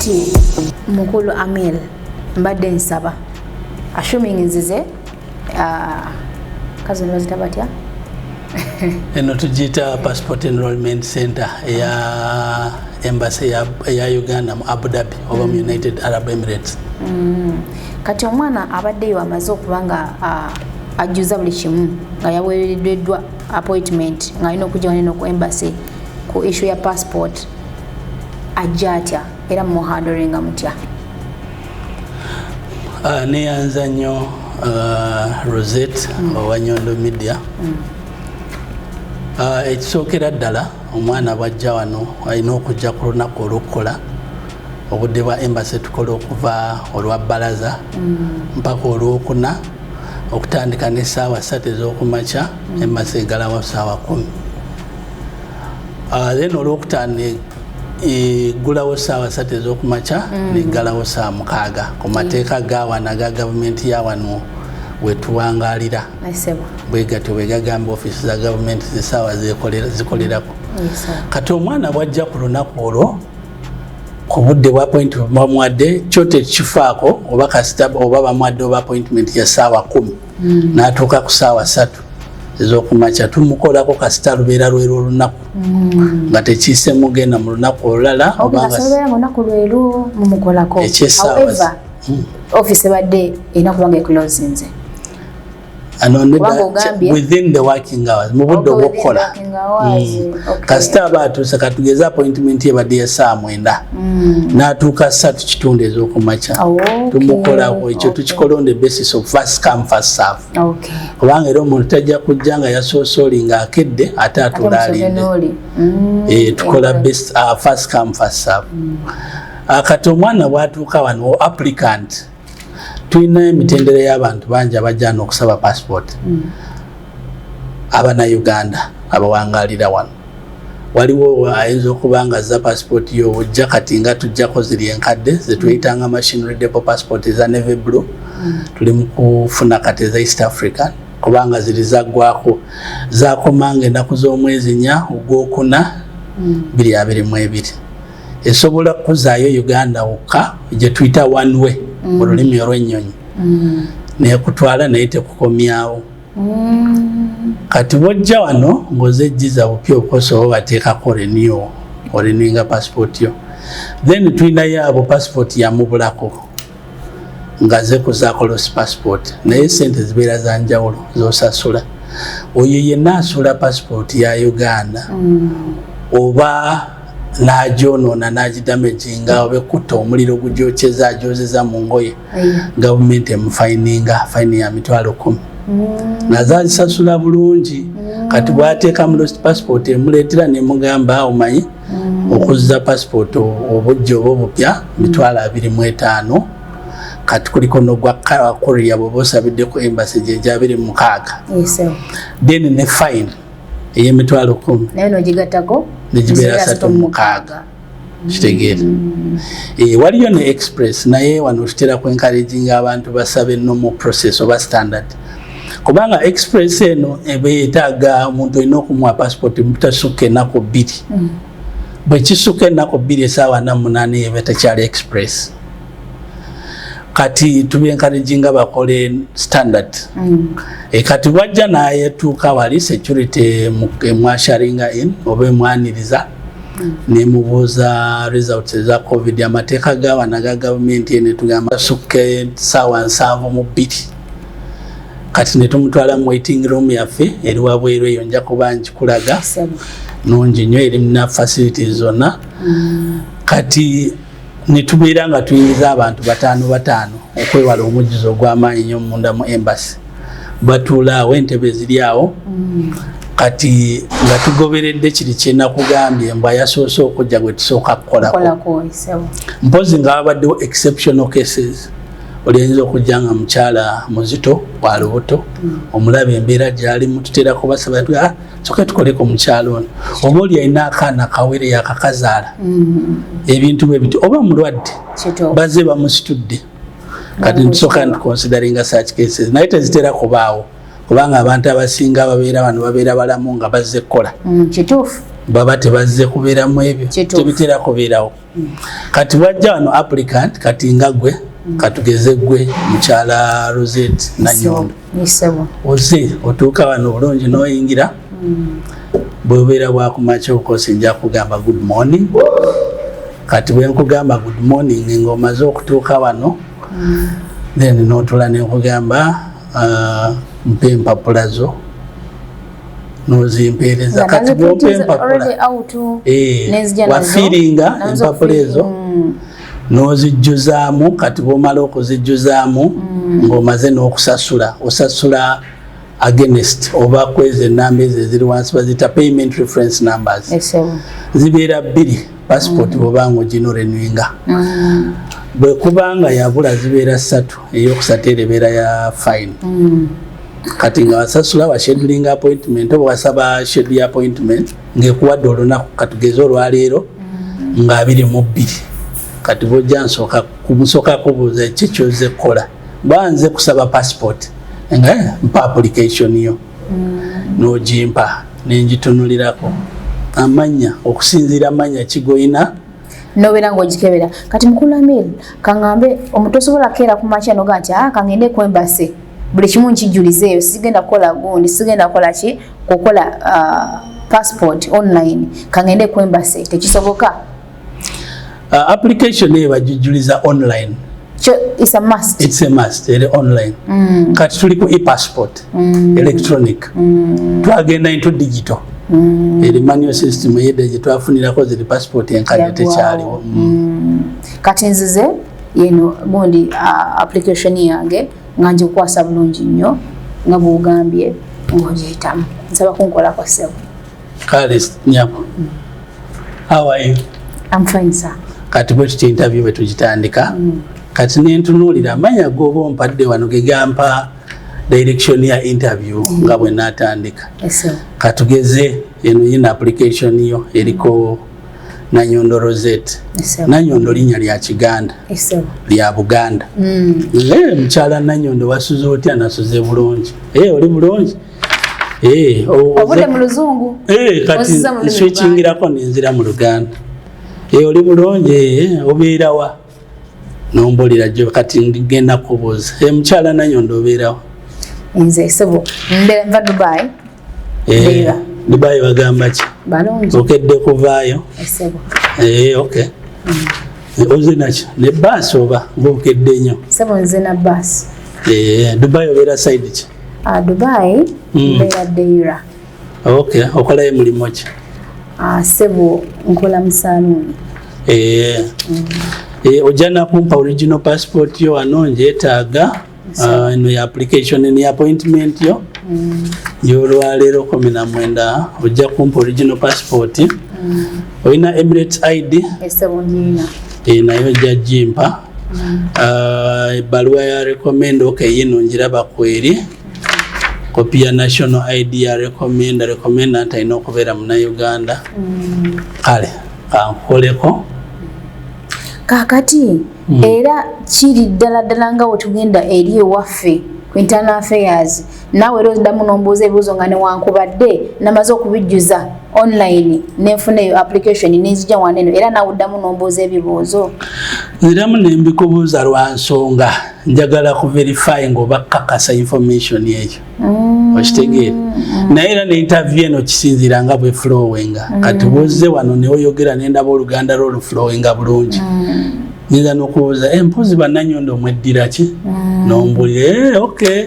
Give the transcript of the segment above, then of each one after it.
kati mukulu Amil mbadde nsaba assuming nzize kazi nabazita batya eno tugiyita passport enrollment center ya embassy ya Uganda mu Abu Dhabi oba mu United Arab Emirates. Kati omwana abaddeyo amaze okubanga ajjuza buli kimu nga yaweereddwa appointment nga alina okujja wano ku embassy ku issue ya passport ajja atya era muhandlinga mutya? Neyanza nnyo Rozet owa Nyondo Media. Ekisookera ddala omwana bw'ajja wano alina okujja ku lunaku olw'okukola obudde bwa embassy tukola okuva olwa bbalaza mpaka olwokuna okutandika n'essaawa 3 ez'okumakya embassy egalawo ssaawa 10. Then olwokutaano eggulawo ssaawa 3 ez'okumakya neggalawo ssaawa 6 ku mateeka gaawana aga gavumenti ya wano wetuwangalira bwe gatyo bwe gagamba ofiisi za gavumenti zessaawa zikolerako. Kati omwana bw'ajja ku lunaku olwo ku budde bwa appointment bamwadde kyo tekifaako oba kasita oba bamwadde oba appointment ya ssaawa 10 n'atuuka ku ssaawa 3 ez'okumakya tumukolako kasita lubeera lwero olunaku nga tekiise mugenda mu lunaku olulala ekyessaawa office badde erina kubanga eclosinze within the working hours mu budde obw'okukola kasita aba atuuse katugeza appointment ye badde ya ssaawa 9 n'atuuka 3 kitundu ez'okumakya tumukolako ekyo tukikola on the basis of first come first serve kubanga era omuntu tajja kujja nga yasoosoli nga akedde ate atuula alinde tukola first come first serve. Kati omwana bw'atuuka wano applicant tulina emitendera y'abantu bangi abajja n'okusaba passport. Abana Uganda abawangalira wano waliwo ayinza okuba nga za passport yo ojja kati nga tujjako ziri enkadde zetuyitanga machine readable passport eza navy blue tuli mu kufuna kati eza East African kubanga ziri zaggwako zakomanga ennaku z'omwezi 4 ogwokuna 2022 esobola kuzaayo Uganda wokka gye tuyita one way mu lulimi olw'ennyonyi nekutwala naye tekukomyawo. Kati bw'ojja wano ng'ozejjiza bupya okosa oba bateekako renewinga passport yo then tulinayo abo passport yamubulako nga ze kuzaako lost passport naye sente zibeera za njawulo z'osasula. Oyo yenna asula passport ya Uganda oba n'agyonoona n'agidamaginga oba ekutta omuliro gugyokyeza agyozeza mu ngoye gavumenti emufayininga fayini ya $10,000 nazazisasula bulungi. Kati bw'ateeka mu lost passport emuleetera nemugamba omanyi okuzza passport obujja oba obupya $25,000 kati kuliko n'ogwa korea bw'oba osabiddeko embassy gye 26 then ne fine ey'emitwalo 10 naye nogigattako negibeera 36 kitegeera. Waliyo ne express naye wano tutera ku encouraging abantu basabe normal process oba standard kubanga express eno ebeetaaga omuntu olina okumuwa passport mutasukka ennaku 2 bwe kisukka ennaku 2 essaawa 48 eba tekyali express. Kati tubi encouraging bakole standard kati wajja nayetuuka wali security emwasharinga in oba emwaniriza nemubuuza results eza covid amateeka gawanaga gavumenti ene tugamba sukke ssaawa 7 kati netumutwala mu waiting room yaffe eri wabweru eyo nja kuba nkikulaga nungi nnyo eri na facilities zonna. Kati netubeera nga tuyinza abantu 5 okwewala omujjuzo ogw'amaanyi nnyo munda mu embassy batuulaawo entebe ziri awo. Kati nga tugoberedde kiri kyenakugambye mbwa yasoose okujja gwe tusooka kukolako mpozi nga babaddewo exceptional cases oliyinza okujja nga mukyala muzito wa lubuto omulaba embeera gyalimu tutera kubasaba soka tukoleko mukyalo ono oba oli alina akaana kawere yakakazaala ebintu bwe biti oba mulwadde bazze bamusitudde kati tusooka ntuconsideringa such cases naye tezitera kubaawo kubanga abantu abasinga babeera bano babeera balamu nga bazze kukola baba tebazze kubeeramu ebyo tebitera kubeerawo kati wajja wano applicant kati nga gwe katugeze gwe mukyala Rozet na Nyondo oze otuuka wano bulungi n'oyingira bw'obeera bwakumakya okosi nja kugamba good morning kati bwe nkugamba good morning ng'omaze okutuuka wano then n'otula ne nkugamba mpa empapula zo nozimpeereza kati bwompa empapula wafiringa empapula ezo nozijjuzaamu kati bwomala okuzijjuzaamu ng'omaze n'okusasula osasula against oba kwezi enamba ezo eziri wansi bazita payment reference numbers zibeera bbiri passport bwobanga ogino renewinga bwe kubanga yabula zibeera 3 eyokusatu ebeera ya fine kati nga wasasula wascheduling appointment oba wasaba schedule appointment ng'ekuwadde olunaku katugeze olwaleero nga 22 kati bwojja nsooka kubuuza ki kyoze kukola banze kusaba passport nga mpa application yo n'ogimpa nengitunulirako amanya okusinziira amanya kigoyina nobeera ng'ogikebera kati mukulu Amir kaŋŋambe omutosobola keera ku makya noga nti kaŋŋende ku embase buli kimu nkijulizeeyo sigenda kukola gundi sigenda kukola ki kukola passport online kaŋŋende ku embase tekisoboka application eyo bagijuliza online it's a must. It's a must. Online. Kati tuli ku e-passport, electronic. Twagenda into digital. The manual system yedde gye twafunirako ziri passport enkadde tekyaliwo. Kati nzize yeno gundi application yange nga ngikwasa bulungi nnyo nga bw'ogambye ng'ogiyitamu. Nsaba kunkolako ssebo. Kale nyako. How are you? I'm fine, sir. Kati bwe tutya interview bwe tugitandika. Kati nentunuulira amanya g'oba ompadde wano ge gampa direction ya interview nga bwe natandika. Katugeze eno yina application yo eriko na Nyondo Rozet. Na Nyondo linnya lya Kiganda. Lya Buganda. Mukyala na Nyondo wasuze otya nasuze bulungi. Oli bulungi. Obudde mu Luzungu. Kati switchingirako nenzira mu Luganda. Oli bulungi obeerawa. Nombulira jo kati ngenda kubuuza mukyala na Nyondo obeerawo nze sebo nva Dubai Dubai bagamba ki balungi okedde kuvaayo sebo okay oze nakyo ne bus oba ngokedde nnyo sebo nze na bus Dubai obeera side ki Dubai mbeera Deira okay okolayo mulimu ki sebo nkola mu saloon ojana kumpa original passport yo wano njeetaaga eno ya application ni appointment yo y'olwaleero 19 ojja kumpa original passport olina Emirates ID nayo ojja gimpa ebbaluwa ya recommend yino ngiraba kweri kopi ya national ID ya recommend nti alina okubeera Munnayuganda kale kankoleko kakati era kiri ddala nga wetugenda eri ewaffe ku internal affairs naawe era oddamu nombuuza ebibuuzo nga newankubadde namaze okubijjuza online nenfuna eyo application nenzija waneno era naawe oddamu nombuuza ebibuuzo nziramu nembikubuuza lwa nsonga njagala kuverify ng'oba kakasa information eyo okitegeera naye era ne-interview eno kisinziira nga bwe flowinga kati bwozze wano neoyogera nendaba Oluganda lwo oluflowinga bulungi nyinza n'okubuuza mpozi bannanyondo mweddira ki nombulira okay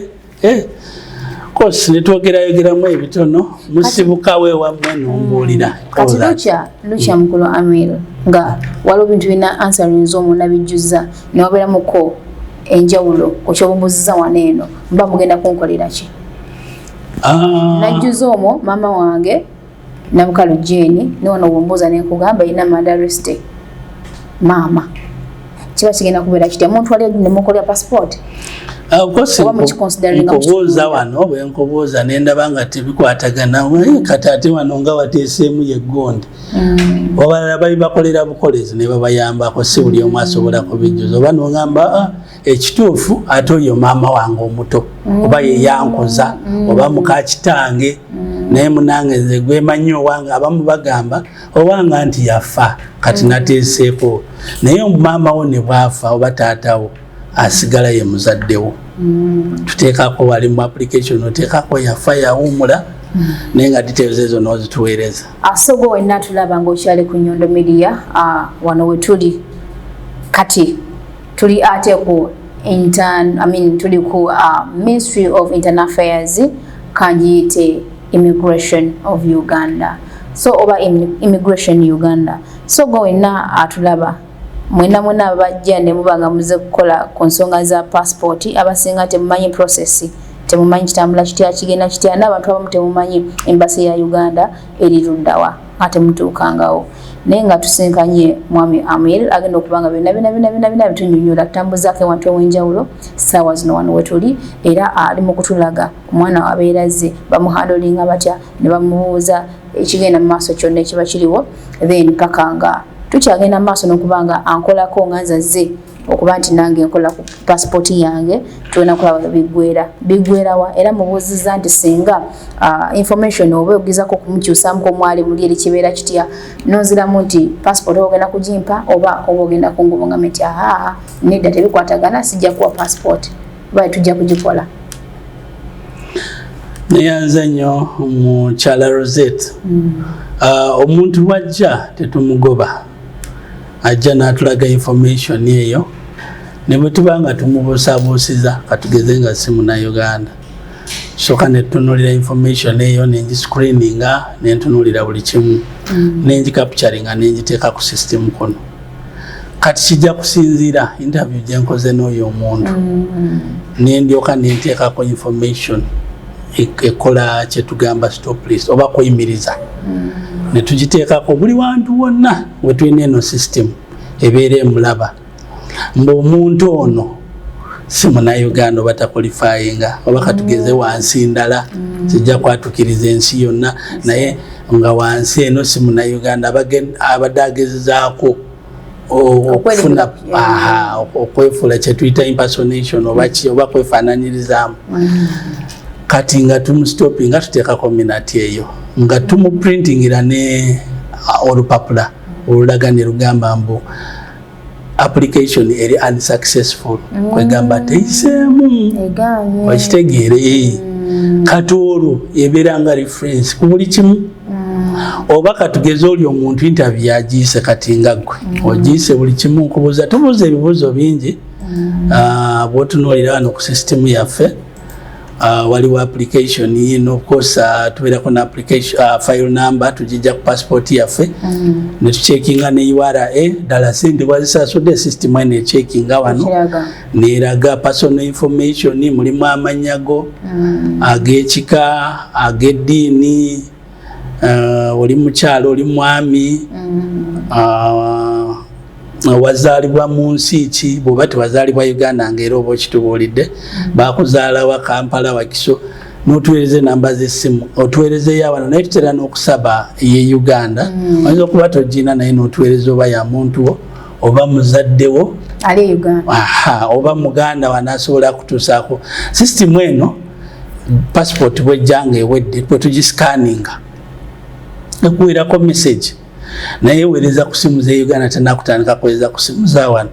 kosi netwogerayogeramu ebitono musibukawo ewammwe nombuulira kati lukya mukulu Amir nga waliwo bintu bina answering omwo nabijjuza newabeeramuko enjawulo okyobubuuziza wano eno mba mugenda kunkolera ki najjuza omwo maama wange namukalu Jeni niwano bwombuuza nenkugamba ina madareste maama kiba kigenda kubeera kitya omuntu wali nemukolera passport nkubuuza wano bwe nkubuuza nendaba nga tebikwatagana kati ate wano nga wateeseemu yeggondi abalala bali bakolera bukolezi ne babayambako si buli omu asobola kubijjuza oba nongamba ekituufu ate oyo maama wange omuto oba yeyankuza oba muka kitange naye munange nze gwemanyi owanga abamu bagamba owanga nti yafa kati nateeseeko naye maama wo ne bwafa oba taatawo asigala ye muzaddewo tuteekako wali mu application oteekako yafa yawumula naye nga details ezo n'ozituweereza. Asogo wenna tulaba ng'okyali ku Nyondo Media wano we tuli kati tuli ate ku tuli ku Ministry of Internal Affairs kanjiyite Immigration of Uganda oba Immigration Uganda. So go wenna atulaba mwena bajja ne mubanga muze kukola ku nsonga za passport abasinga temumanyi process temumanyi kitambula kitya kigenda kitya n'abantu abamu temumanyi embassy ya Uganda eri luddawa ate mutuukangawo naye nga tusinkanye mwami Amir agenda okubanga bina bitunyonyola tutambuzaako ewantu ew'enjawulo ssaawa zino wano wetuli era ali mu kutulaga omwana wabeeraze bamuhandolinga batya ne bamubuuza ekigenda mu maaso kyonna ekiba kiriwo then paka nga tukyagenda mu maaso n'okubanga ankolako nga nzazze okuba nti nange nkola ku passport yange tulina kulaba bigwerawa era mubuuziza nti singa information oba ogezako kumukyusamuko omwali muli eri kibeera kitya noziramu nti passport ogenda kugimpa oba ogenda kungubungamu nti nedda tebikwatagana sijja kuwa passport oba tujja kugikola. Neyanza nnyo mukyala Rozet omuntu wajja tetumugoba ajja n'atulaga information eyo ne bwe tubanga tumubuusabuusiza katugeze nga si Munnayuganda soka ne tutunuulira information eyo nengiscreeninga ne ntunuulira buli kimu nengicapturinga nengiteeka ku system kono kati kijja kusinziira interview gye nkoze n'oyo omuntu nendyoka nenteekako information ekola kyetugamba stop list oba kuyimiriza ne tugiteekako buli wantu wonna we tulina eno system ebeera emulaba ng'omuntu ono si Munnayuganda oba takwalifayinga oba katugeze wansi ndala kijja kwatukiriza ensi yonna naye nga wansi eno si Munnayuganda abadde agezezaako okufuna okwefuula kyetuyita impersonation oba kwefaananyirizaamu kati nga tumusitopi nga tuteekako minati eyo nga tumuprintingira ne olupapula olulaga ne lugamba mbu application eri unsuccessful kwegamba teiseemu wakitegeere kati olwo ebeera nga reference ku buli kimu oba katugeze oli omuntu interview agiise kati nga gwe ogiise buli kimu nkubuuza tubuuza ebibuuzo bingi bwotunuulira wano ku system yaffe waliwo application yino of tubeerako na application file number tugijja ku passport yaffe ne tucheckinga ne URA ddala sente wazisasudde system ene echeckinga wano neraga personal information mulimu amanyago ag'ekika ag'eddiini oli mukyalo oli mwami wazaalibwa mu nsi ki bw'oba tewazaalibwa Uganda ng'era oba okitubuulidde baakuzaala wa Kampala Wakiso n'otuweereza enamba z'essimu otuweerezeyo wano naye tutera n'okusaba ye Uganda oyinza okuba togina naye n'otuweereza oba ya muntu wo oba muzaddewo ali Uganda oba muganda wanaasobola kutuusaako system eno passport bwejjanga ewedde bwe tugiscanninga ekuweerako message naye weereza ku simu ze Uganda tenakutandika kuweereza ku simu za wano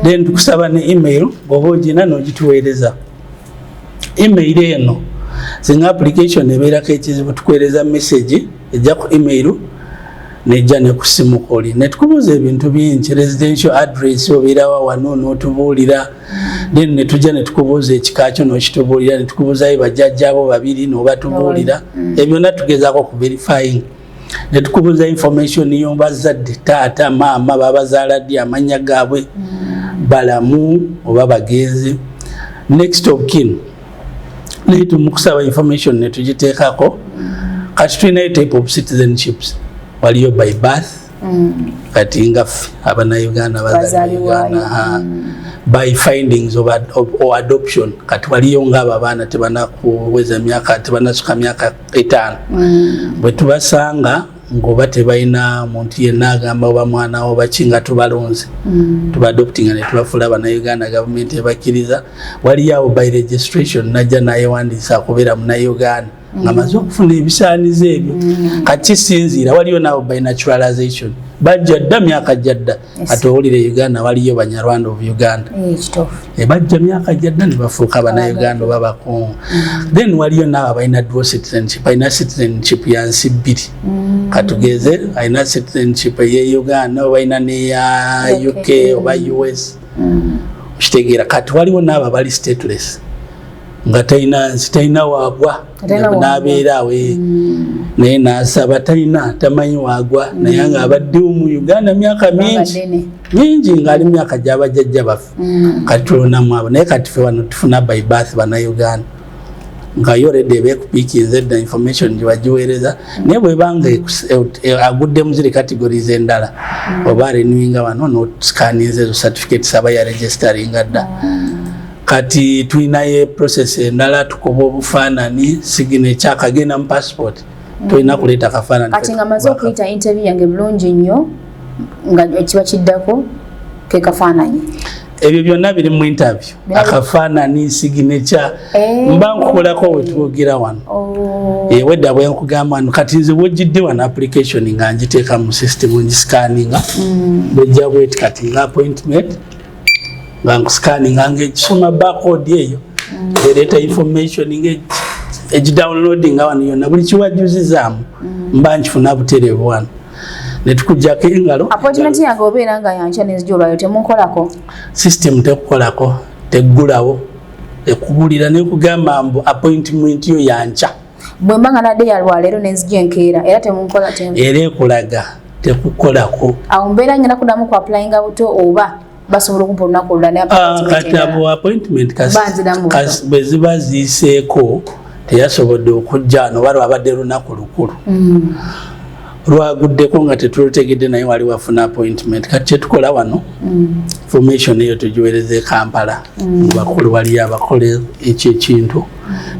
then tukusaba ne email bw'oba ogina n'ogituweereza email eno singa application ebeerako ekizibu tukuweereza message ejja ku email nejja ne ku simu koli ne tukubuuza ebintu bingi residential address obeerawa wano n'otubuulira then ne tujja ne tukubuuza ekika kyo n'okitubuulira ne tukubuuzayo bajjajjaabo babiri n'obatubuulira ebyo byonna tugezaako ku verifying ne tukubuuza information y'obazadde taata maama babazaala ddi amannya gaabwe balamu oba bagenzi next of kin naye tumukusaba information ne tugiteekako kati tulinayo type of citizenships waliyo by birth kati ngaffe Abana-Uganda bazaalibwa Uganda by findings or adoption kati waliyo ng'abo abaana tebanakuweza myaka tebanasuka myaka 5 bwe tubasanga ng'oba tebalina muntu yenna agamba oba mwana oba kinga tubalonze tubadoptinga ne tubafuula Abana-Uganda gavumenti ebakkiriza waliyo abo by registration najja nayewandiisa okubeera Munnayuganda nga maze okufuna ebisaanizo ebyo kati sinziira waliyo nabo by naturalization bajja dda myaka jadda ate owulire Uganda waliyo Banyarwanda of Uganda bajja myaka jadda ne bafuuka Bannayuganda oba Bakongo then waliyo nabo balina dual citizenship alina citizenship ya nsi bbiri katugeze alina citizenship ye Uganda oba alina neya UK oba US kitegeera kati waliwo nabo bali stateless nga talina waagwa n'abeera awe naye n'asaba tamanyi waagwa naye nga abadde mu Uganda myaka mingi ng'ali myaka gy'abajjajja baffe kati tulonamu abo naye kati ffe wano tufuna by birth Bannayuganda nga yo already beekupiikinze edda information gye bagiweereza naye bw'ebanga agudde mu ziri categories endala oba renewinga wano n'otusikaninze ezo certificates aba yaregisteringa dda kati tulinayo process endala tukoba obufaanani signature akagenda mu passport tulina kuleeta akafaanani kati nga maze okuyita interview yange bulungi nnyo nga kiba kiddako ke kafaananyi ebyo byonna biri mu interview akafaanani signature mba nkukolako wetwogera wano wedda bwe nkugamba wano kati nze bwogidde wano application nga ngiteeka mu system ngisikaninga bwejja bweti kati nga appointment nga nkusikaninga ngekisoma barcode eyo ereeta information egidownloading wano yonna buli kiwajuzizaamu mba nkifuna butereevu wano netukujjako engalo appointment yange obeera nga yankya nezijolwayo temunkolako system tekukolako teggulawo ekubulira nekugamba mbu appointment yo yankya bwe mbanga nadde yalwaleero nenzijja enkeera era temunkola era ekulaga tekukolako awo mbeera ngenda kuddamu ku applyinga buto oba basobola okumpa olunaku olulala kati abo appointment bwe ziba ziiseeko teyasobodde okujja wano oba lwabadde lunaku lukulu lwaguddeko nga tetulutegedde naye wali wafuna appointment kati kyetukola wano information eyo tugiweereza e Kampala bakulu waliyo abakola ekyo ekintu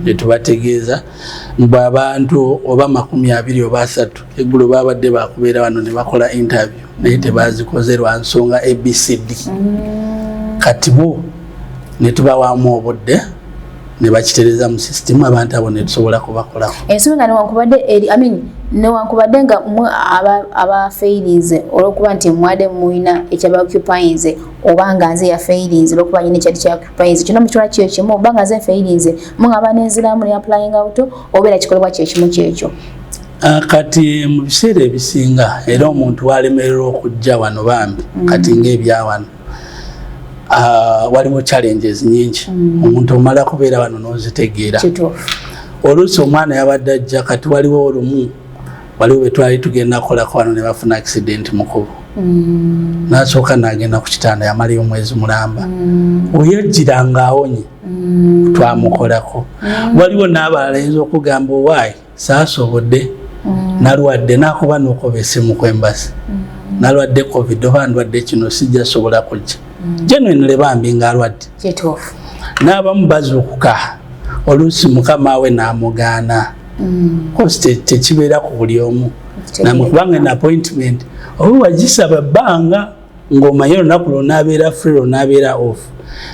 netubategeeza mbu abantu oba 20 oba 30 eggulo babadde bakubeera wano ne bakola interview naye tebazikoze lwa nsonga ABCD kati bo ne tubawaamu obudde ne bakitereza mu system abantu abo ne tusobola kubakolako ensonga newankubadde nga aba failings olwokuba nti mwadde muyina ekyaba occupyings oba nga nze ya failings olwokuba nyina ekyali kya occupyings kino mukikola kyo kimu oba nga nze failings mungaba nenziramu ne applying out obeera kikolebwa kyekimu kyekyo kati mu biseera ebisinga era omuntu walemererwa okujja wano bambi kati ng'ebya wano waliwo challenges nyingi omuntu omala kubeera wano n'ozitegeera oluusi omwana yabadde ajja kati waliwo olumu waliwo betwali tugenda kukolako wano ne bafuna accident mukubo nasooka n'agenda ku kitanda yamalayo omwezi mulamba oyajjira ng'awonye twamukolako waliwo n'abalala ayinza okugamba owaayi saasobodde nalwadde nakuba n'okoba essimu ku embasi nalwadde covid oba ndwadde kino sijja sobola kujja genuinely bambi ng'alwadde n'abamu bazuukuka oluusi mukama we n'amugaana kosi tekibeera ku buli omu namukubanga en appointment oba wagisaba bbanga ng'omanyi olunaku lwonaabeera free lwonaabeera off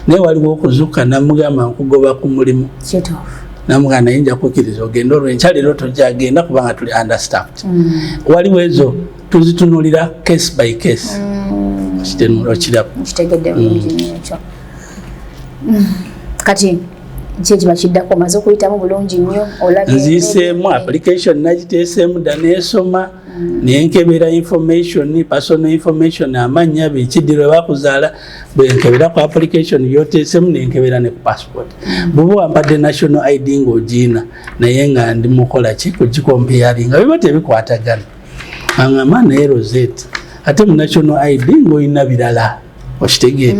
naye waliwo okuzuuka namugamba nkugoba ku mulimu namugamba naye nja kukkiriza ogenda olwenkya leero tojagenda kubanga tuli understaffed waliwo ezo tuzitunulira case by case kitegedde bulungi nnyo ekyo kati kyekiba kiddako omaze okuyitamu bulungi nnyo nziiseemu application nagiteeseemu dda neesoma nenkebera information personal information amannya bikiddiro bakuzaala bwenkebera ku application byoteesemu nenkebera ne ku passport buba wampadde national ID ng'ogiina naye nga ndi mukola ki kugikompeyaringa biba tebikwatagana aŋŋamba naye Rozet ate mu national ID ng'olina birala okitegeera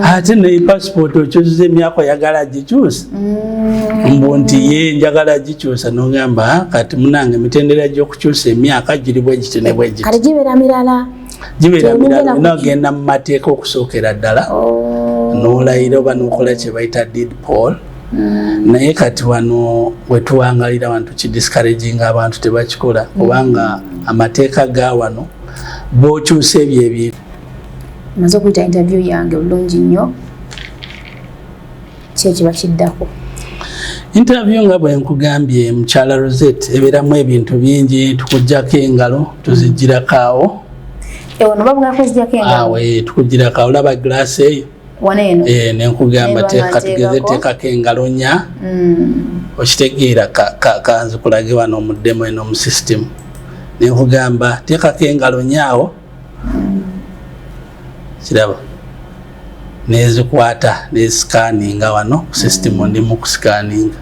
ate ne passport okyusiza emyaka oyagala gikyusa mbu nti ye njagala gikyusa n'ogamba kati munange emitendera gy'okukyusa emyaka giri bwe giti ne bwe giti kati gibeera mirala nogenda mu mateeka okusookera ddala n'olayira oba n'okola kye bayita deed poll naye kati wano wetuwangalira wantu kidiscouraginga abantu tebakikola kubanga amateeka ga wano bw'okyusa ebyo ebintu maze okuyita interview yange bulungi nnyo kyekiba kiddako Interview nga bwe nkugambye mukyala Rozet ebeeramu ebintu bingi tukujjako engalo tuzigirako awo. Ono babugako zijjako engalo? Tukugirako awo laba glaasi eyo. Waneeno? Ne nkugamba teekako engalo nnya. Okitegeera kanzikulage wano mu demo eno mu system. Ne nkugamba teekako engalo nnya awo. Kiraba? Nezikwata nezisikaninga wano ku system ndi mu kusikaninga.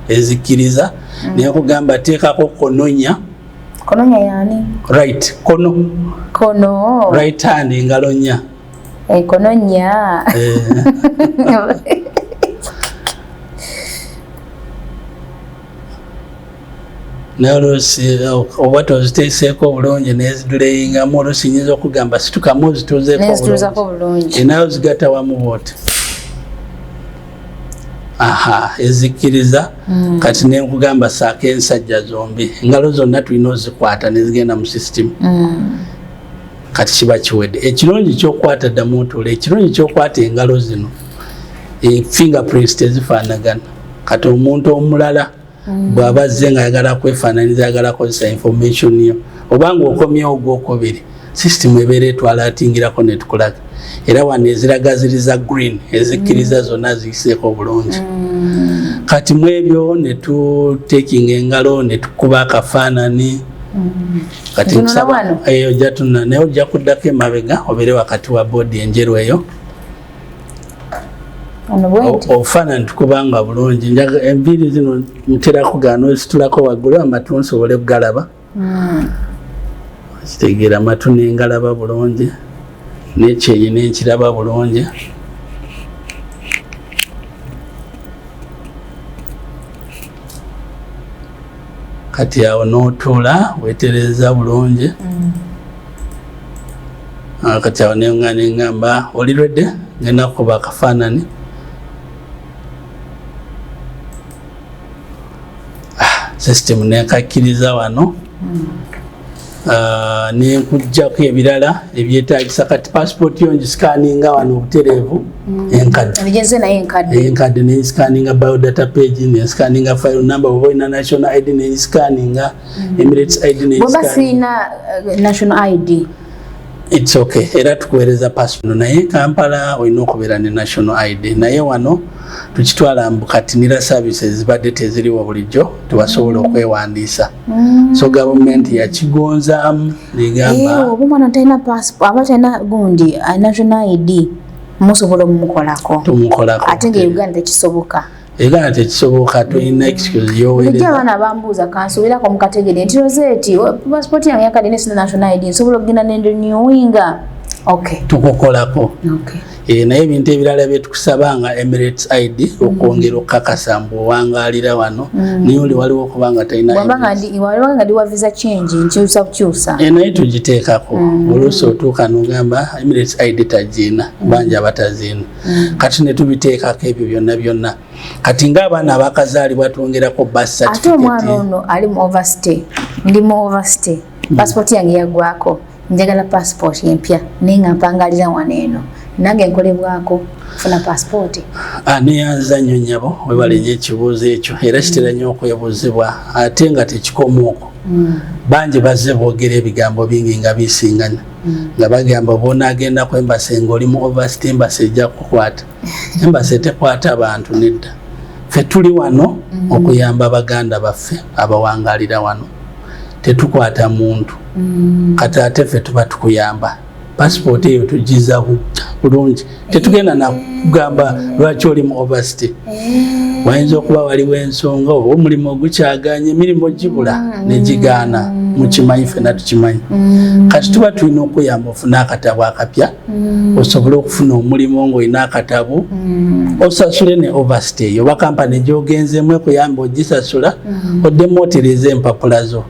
Ezikkiriza ne nkugamba teekako kononya. Kononya yani? Right, kono. Right hand engalo nnya. Kononya. Oluusi oba toziteeseeko bulungi neziduleyingamu oluusi nyinza okugamba situkamu ozituuzeeko bulungi naye ozigatta wamu bwoti. Ezikkiriza kati nenkugamba saako ensajja zombi engalo zonna tulina ozikwata nezigenda mu system. Kati kiba kiwedde ekirungi kyokwata ddamu otuula ekirungi kyokwata engalo zino fingerprints tezifaanagana. Kati omuntu omulala bw'aba azze ng'ayagala kwefaananiza ayagala kozesa information yo obanga okomyewo gwokubiri system ebeera etwala atingirako netukulaga era wano eziraga ziri za green ezikkiriza zonna ziyiseeko bulungi. Kati mu ebyo ne tutekinga engalo ne tukuba akafaanani. Kati nsaba ojja tunna naye ojja kuddako emabega obeere wakati wa boodi enjeru eyo. Obufaananyi tukubanga bulungi enviiri zino ntera kugaana ozitulako waggulu amatu nsobole kugalaba. Kitegeera amatu nengalaba bulungi n'ekyenyi nenkiraba bulungi. Kati awo n'otuula weetereza bulungi. Kati awo neŋŋamba oli ready ngenda kukuba akafaanani. System nekakkiriza wano. Nenkujjako ebirala ebyetaagisa kati passport yo ngisikaninga wano obutereevu enkadde nensikaninga biodata page nensikaninga file number oba olina national ID nensikaninga Emirates ID bwebasiina national ID. It's okay. Era tukuweereza passport naye Kampala olina okubeera ne national ID naye wano tukitwala mbukatinira services zibadde teziriwo bulijjo tebasobola okwewandiisa. So government yakigonzaamu negamba omwana talina passport aba talina gundi national ID musobola okumukolako ate nga Uganda tekisoboka. Uganda tekisoboka tulina excuse yoweereza. Abaana bambuuza kansuubirako mu kategere nti Rozet passport yange yakadde nesina national ID nsobola okugenda nendinyuwinga. Tukukolako. Naye ebintu ebirala byetukusaba nga Emirates ID okwongera okukakasa mbu owangaalira wano naye oli waliwo okubanga talina waliwo nga ndiwa visa change nkyusa kukyusa naye tugiteekako oluusi otuuka nogamba Emirates ID tagiina bangi abataziina kati ne tubiteekako ebyo byonna kati ng'abaana abakazaalibwa twongerako birth certificate. Ate omwana ono ali mu overstay ndi mu overstay passport yange yaggwako njagala passport empya naye nga mpangalira wano eno nange nkolebwako funa passport. Neyanza nnyo nnyabo webale nnyo ekibuuzo ekyo era kitera nnyo okwebuuzibwa ate nga tekikoma okwo. Bangi bazze boogera ebigambo bingi nga bisingana nga bagamba bonaagenda ku embasi ng'oli mu overstay embasi ejja kukwata. Embasi tekwata bantu nedda. Ffe tuli wano okuyamba baganda baffe abawangaalira wano tetukwata muntu. Kati ate ffe tuba tukuyamba. Passport eyo tugiza bulungi tetugenda nakugamba lwaki oli mu overstay. Wayinza okuba waliwo ensonga oba omulimu ogukyaganye emirimu gibula negigaana mukimanyi ffenna tukimanyi. Kati tuba tulina okuyamba ofune akatabo akapya osobole okufuna omulimu ng'olina akatabo osasule ne overstay oba kampani gy'ogenzeemu ekuyamba ogisasula oddemu otereeza empapula zo.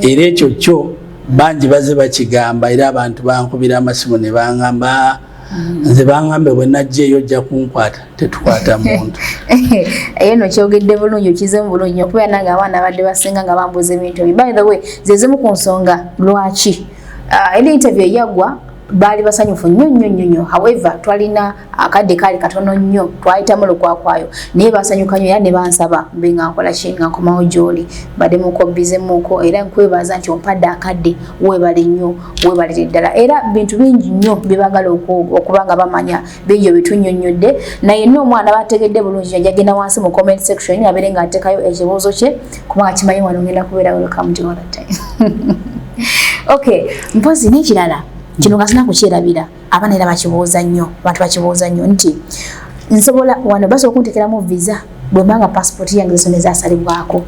Era ekyo kyo bangi bazze bakigamba era abantu bankubira amasimu ne baŋŋamba nze baŋŋambe bwe najja eyo ojja kunkwata tetukwata muntu. Eyo no kyogedde bulungi okizemu bulungi okubeera nange abaana badde basinga nga bambuuza ebintu ebyo. By the way zezimu ku nsonga lwaki eri interview eyaggwa bali basanyufu nnyo. However twalina akadde kali katono nnyo twayitamu lukwakwayo naye basanyuka nnyo era ne bansaba mbe nga nkola ki nga nkomawo gy'oli badde muko bize muko era nkwebaza nti ompadde akadde weebale nnyo weebalire ddala era bintu bingi nnyo bibagala okubanga bamanya bingi bitunnyonnyodde naye n'omwana bategedde bulungi yagenda wansi mu comment section abeere nga atekayo ekibuuzo kye kubanga kimanyi wano ngenda kubeera welcome to all the time. Okay, mpozi n'ekirala kino kasina kukyerabira abaana era bakibuuza nnyo abantu bakibuuza nnyo nti nsobola wano basobola okunteekeramu visa bwe mbanga passport yange zino ezasalibwako.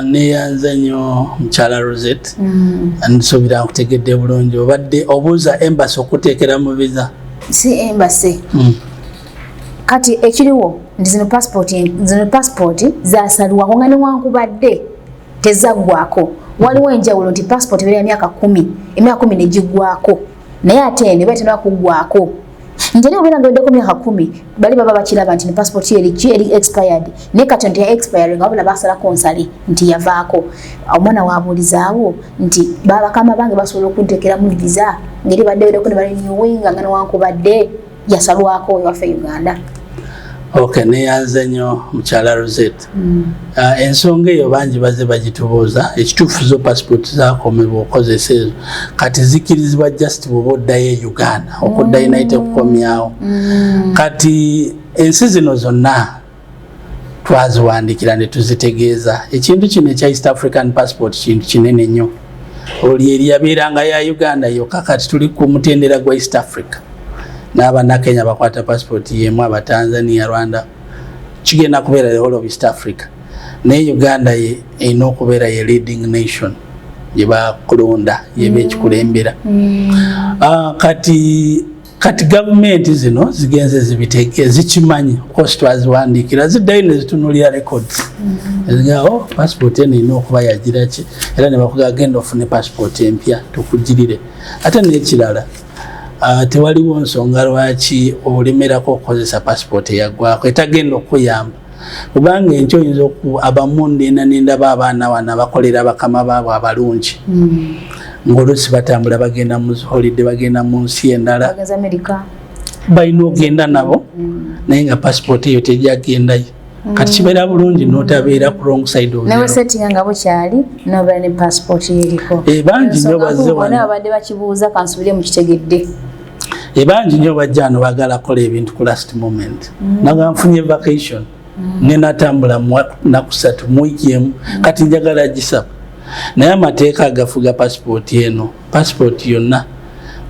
Neyanza nnyo mukyala Rozet nsuubira nkutegedde bulungi obadde obuuza embassy okuteekeramu visa. Si embassy kati ekiriwo nti zino passport zasalibwako nga newankubadde tezaggwako waliwo enjawulo nti passport ebeera emyaka 10 emyaka 10 negiggwako naye ate ne batera kuggwako njeri obeera nga weddeko emyaka 10 bali baba bakiraba nti ne passport eri expired ne kati nti ya expiring wabula basalako nsali nti yavaako omwana wabuulizaawo nti babakama bange basobola okunteekeramu visa ngeri badde weddeko ne balinewinga nga newankubadde yasalwako ewaffe Uganda. Okay, neyanza nnyo mukyala Rozet. Ensonga eyo bangi bazze bagitubuuza ekituufu zo passport zakomebwa okozesa ezo kati zikirizibwa just bw'oba oddayo e Uganda okuddayo naye tekukomyawo. Kati ensi zino zonna twaziwandikira ne tuzitegeeza ekintu kino ekya East African passport kintu kinene nnyo oli eri yabeeranga ya Uganda yokka kati tuli ku mutendera gwa East Africa n'Abannakenya bakwata passport yemu Abatanzania Rwanda kigenda kubeera the whole of East Africa naye Uganda erina okubeera ye leading nation gye bakulonda yeba ekikulembera. Kati gavumenti zino zigenze zibiteeke zikimanyi cost twaziwandiikira ziddayo ne zitunulira records ezigawo passport eno erina okuba yagira ki era ne bakugaa genda ofune passport empya tukugirire ate n'ekirala tewaliwo nsonga lwaki olemerako okukozesa passport eyaggwako etagenda okuyamba kubanga enkyo oyinza abamu ndaba abaana wana bakolera bakama baabwe abalungi ng'oluusi batambula bagenda mu holiday bagenda mu nsi endala balina ogenda nabo naye nga passport eyo tejagendayo kati kibeera bulungi n'otabeera ku wrong side of newe settinga nga bukyali n'obeera ne passport yeriko bangi nnyo bazze wano abadde bakibuuza kansubire mu kitegedde bangi nnyo bajja wano baagala kukola ebintu ku last moment naga nfunye vacation nenatambula naku 3 mu wiiki emu kati njagala gisaba naye amateeka agafuga passport eno passport yonna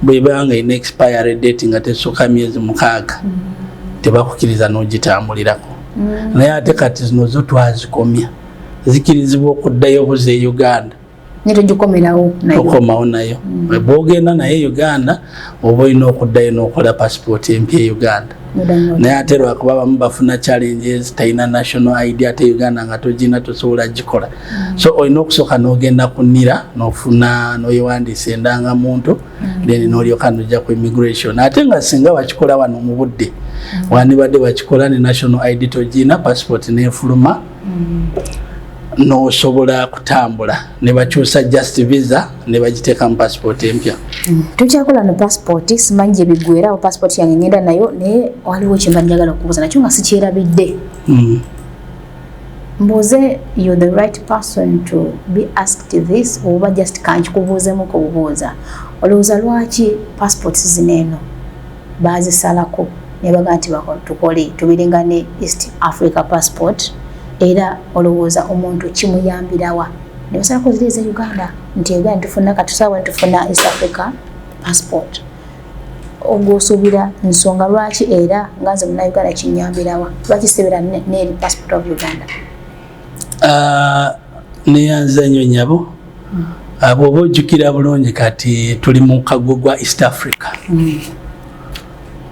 bwebanga ina expiry date nga tesooka myezi 6 tebakukiriza n'ogitambulirako naye ate kati zino zo twazikomya zikirizibwa okuddayo buze e Uganda okomawo nayo bwogenda naye Uganda oba olina okuddayo n'okola passport empya e Uganda naye ate lwakuba bamu bafuna challenges talina national ID ate Uganda nga togina tosobola gikola so olina okusooka n'ogenda kunira n'ofuna n'oyewandiisa endangamuntu then n'olyoka n'ojja ku immigration ate nga singa wakikola wano mu budde wandibadde wakikola ne national ID togina passport n'efuluma n'osobola kutambula ne bakyusa just visa ne bagiteeka mu passport empya. Tukyakola ne passport simanyi gye biggweerawo passport yange ngenda nayo naye waliwo kyemba njagala okubuuza nakyo nga sikyerabidde. Mbuuze you're the right person to be asked this oba just kankikubuuzemu kubuuza olowooza lwaki passport zino eno baazisalako ne bagaa nti tukole tubirenga ne East Africa passport era olowooza omuntu kimuyambirawa ne basalako ziri eza Uganda nti ega ntufuna katusaawa ntufuna East Africa passport ogwosuubira nsonga lwaki era nga nze muna Uganda kinyambirawa lwaki sibira n'eri passport of Uganda. Neyanza nnyo nyabo bw'oba ojjukira bulungi kati tuli mu kago gwa East Africa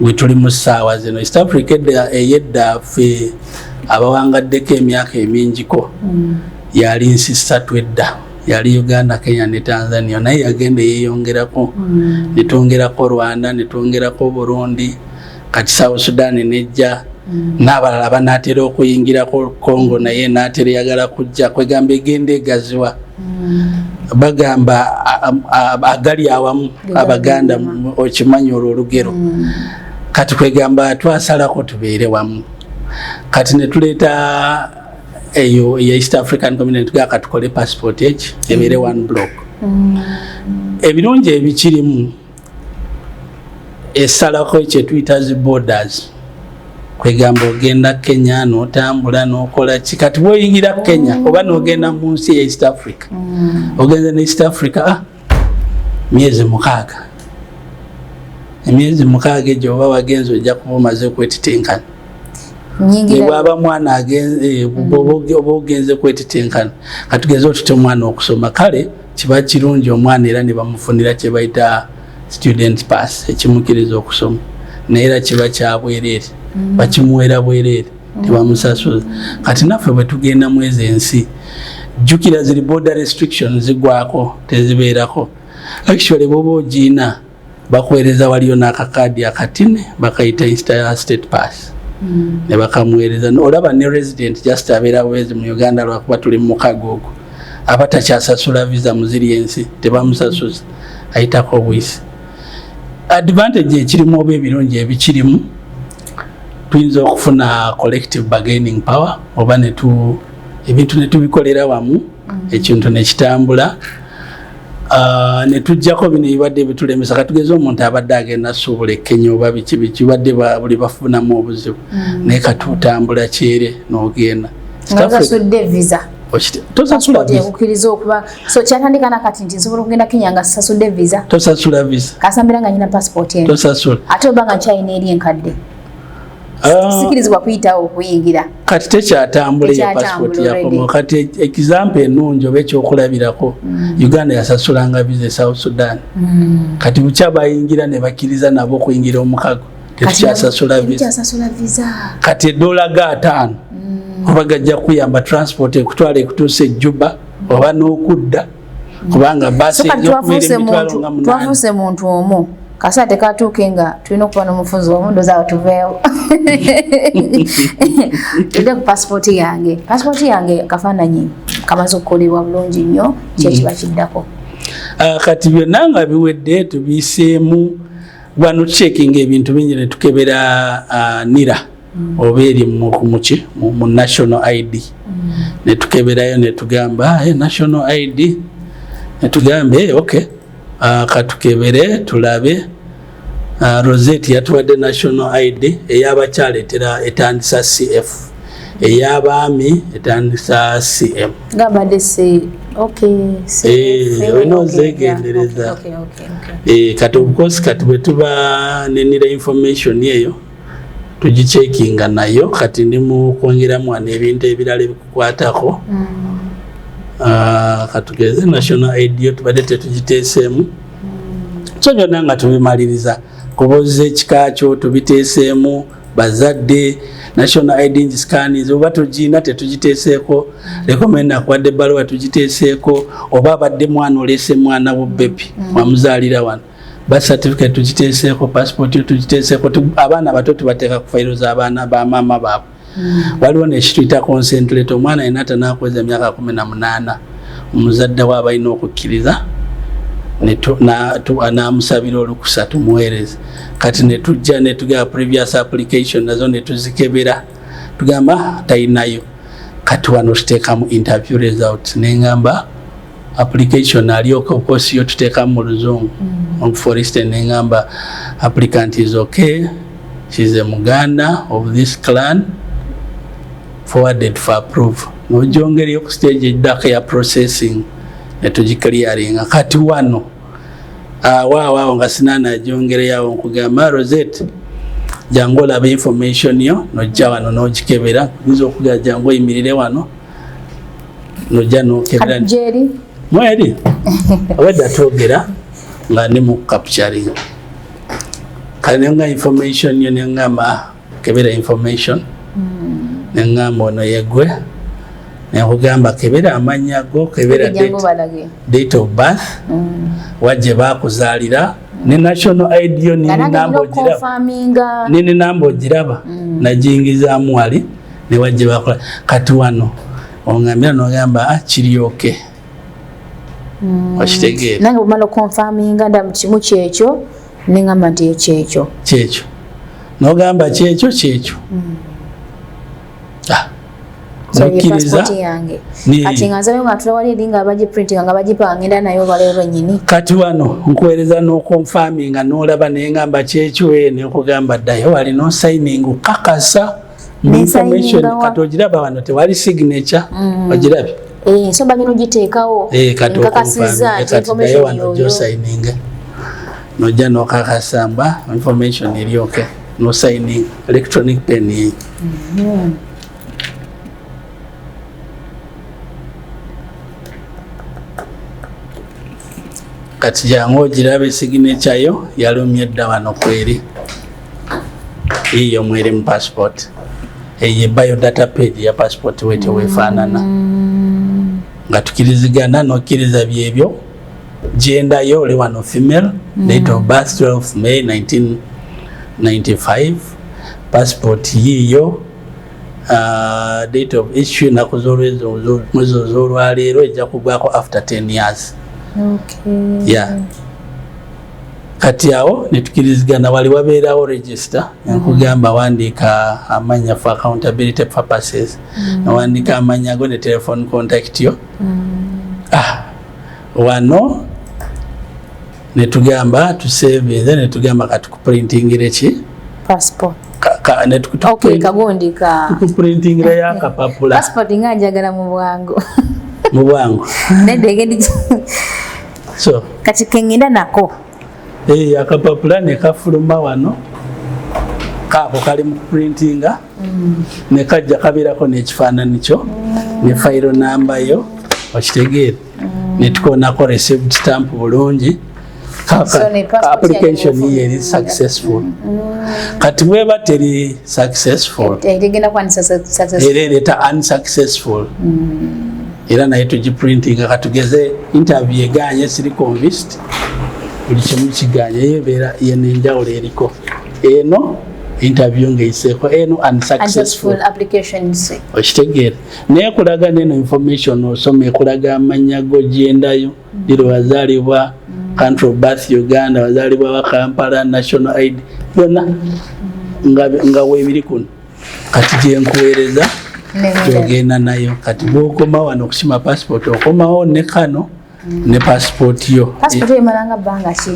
we tuli mu ssaawa zino East Africa eyedda ffe abawangaddeko emyaka emingiko yali nsi 3 edda yali Uganda, Kenya ne Tanzania naye yagenda yeeyongerako netwongerako Rwanda netwongerako Burundi kati South Sudan nejja n'abalala banaatera okuyingira Congo naye naatera yagala kujja kwegamba egenda egaziwa bagamba agali awamu Abaganda okimanyi olwo olugero kati kwegamba twasalako tubeere wamu kati ne tuleeta eyo ya East African Community gaka tukole passport age ebeere one block ebirungi ebikirimu esalako ekyo tuyita zi borders kwegamba ogenda Kenya n'otambula n'okola ki kati bw'oyingira Kenya oba n'ogenda mu nsi ya East Africa ogenda ne East Africa myezi 6 emyezi 6 egyo oba wagenze ojja kuba omaze kwetitenkana bwaba mwana agenze oba ogenze kwetitenkana katugeze otute omwana okusoma kale kiba kirungi omwana era ne bamufunira kye bayita student pass ekimukiriza okusoma naye era kiba kyabwereere bakimuwera bwereere tebamusasuza kati naffe bwe tugenda mu ezo ensi jjukira ziri border restrictions zigwako tezibeerako actually bwoba ogiina bakuweereza waliyo n'akakaadi akatine bakayita interstate pass ne bakamuweereza olaba ne resident just abeera bwezi mu Uganda lwakuba tuli mu mukago ogwo abatakyasasula visa mu ziri ensi tebamusasuza ayitako bwisi advantage ekirimu oba ebirungi ebikirimu tuyinza okufuna collective bargaining power oba ebintu netubikolera wamu ekintu nekitambula netujjako bino ebibadde bitulemesa katugeze omuntu abadde agenda suubula Kenya oba biki badde buli bafunamu obuzibu naye katutambula kyere n'ogenda ngasasudde visa tosasula visa okukiriza okuba so kyatandika nakati nti nsobola okugenda Kenya nga sasudde visa tosasula visa kasambira nga nyina passport eno tosasula ate oba nga nkyayina eri enkadde sikirizibwa kuyitawo okuyingira kati tekyatambula ya passport yakomo kati example ennungi oba ekyokulabirako Uganda yasasulanga visa South Sudan kati bukyabayingira ne bakkiriza nabo okuyingira omukago tetukyasasula visa kati $5 oba gajja kuyamba transport ekutwala ekutuusa Juba oba n'okudda kubanga basi twafuuse muntu omu kasa tekatuuke nga tulina okuba n'omufuzi omu ndozaawo tuveewo tudde ku passport yange kafaananyi kamaze okukolebwa bulungi nnyo kyekiba kiddako kati byonna nga biwedde tubiiseemu wano tucekinga ebintu bingi ne tukebera nira oba eri mu national ID ne tukeberayo ne tugamba national ID ne tugambe okay katukebere tulabe Rozet yatuwadde national ID ey'abakyala etandisa CF ey'abaami etandisa CM gabadde onozegendereza kati obukosi kati bwe tuba nenira information eyo tugicekinga nayo kati ndi mu kwongeramu wano ebintu ebirala ebikukwatako katugeze national ID yo tubadde tetugiteeseemu so byonna nga tubimaliriza kuboza ekika kyo tubiteeseemu bazadde national ID ngiscaniz oba tugiina tetugiteeseeko rekomenda akuwadde ebbaluwa tugiteeseeko oba abadde mwana oleese mwana w'obbebi wamuzaalira wano birth certificate tugiteeseeko passport yo tugiteeseeko abaana bato tubateeka ku fayiro z'abaana ba maama baabwe waliwo nekituyita consent letter omwana alina atanakuweza emyaka 18 omuzadde waaba alina okukkiriza n'amusabira olukusa tumuweereze kati netujja netugaba previous application nazo netuzikebera tugamba talinayo kati wano tuteekamu interview result nengamba application aliyoko kosi yo tuteekamu mu luzungu for instance nengamba applicant is okay, she's a Muganda of this clan, forwarded for approval. Nojongeri ku stage eddaka ya processing netugiclearinga kati wano waawo nga sinana jongere yawo nkugamba Rozet jangu olaba information yo nojja wano nogikebera nizo okuga jangu yimirire wano nojja nokebera jeri mweri aweda togera nga ndi mu capturing kale nga information yo nengamba kebera information nengamba ono yegwe nekugamba kebera amanya go kebera date of birth wajje bakuzaalira ne national ID yo nini nambo giraba najingizaamu wali ne wajje bakola kati wano ongambira nogamba kiryoke wakitegeera nange bumala confirminga nda kimu kyekyo nengamba nti kyekyo nogamba kyekyo nokiriza kati nga nzabe nga tulawali edinga abaji printing nga bajipa ngenda nayo balero nyini kati wano nkuwereza no confirminga nolaba nengamba kyekyo ene okugamba ddayo wali no signing kakasa information kati ogiraba wano tewali signature ogirabye so bagino giteekawo nkakasiza information wano jo signing nojja nokakasamba information eryoke no signing electronic pen kati jangu ogirabe signature yo yalumye dda wano kweri iyo mweri mu passport eye biodata page ya passport wete wefaanana nga tukirizigana nokkiriza byebyo gender yo oli wano female date of birth 12 May 1995 passport yiyo date of issue naku mwezi z'olwaleero ejja kugwako after 10 years kati awo netukirizigana wali wabeerawo register nkugamba wandiika amanya for accountability purposes nawandiika amanya go ne telephone contact yo wano netugamba tusevinze netugamba katukuprintingire ki passport tukuprintingira yakapapula passport nga njagala mu bwangu nedegedi so kati kengenda nako akapapula nekafuluma wano kaako kali mu printinga nekajja kabeerako n'ekifaananyi kyo ne fayiro namba yo okitegeera netukonako received stamp bulungi application ye eri successful kati bweba teri successful era ereeta unsuccessful era naye tugiprintinga katugeze interview eganye siri convinced buli kimu kiganye yebeera yenenjawulo eriko eno interview ngeiseeko eno unsuccessful applications okitegeera naye kulaga neno information osoma ekulaga amanya go gyendayo liro wazaalibwa country of birth Uganda wazaalibwa wa Kampala national ID byonna nga weebiri kuno kati gyenkuweereza gyogenda nayo kati bwokoma wano okusima passport okomawo ne kano ne passport yo passport emalanga bbanga ki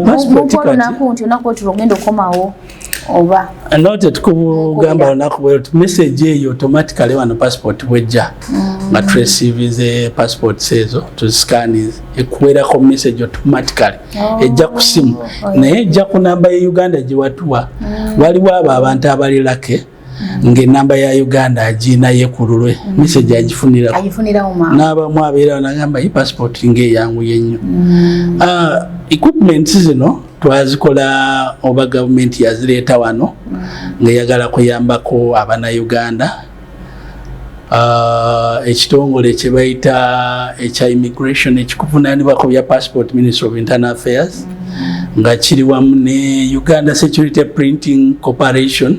passport kati nakunti onako tulogenda okomawo oba note tukugamba onako bwe message eyo automatically wano passport bwejja nga receive passport sezo to scan ekuwerako message automatically ejja ku simu naye ejja ku namba ya Uganda giwatuwa waliwo abo abantu abalirake ng'enamba ya Uganda agina yekululwe message agifunira n'abamu abeera nagamba yi passport ng'eyangu yennyo equipment zino twazikola oba government yazireeta wano ng'eyagala kuyambako abana Uganda ekitongole kye bayita ekya immigration ekikuvunaanibwa ku bya passport Ministry of Internal Affairs nga kiri wamu ne Uganda Security Printing Corporation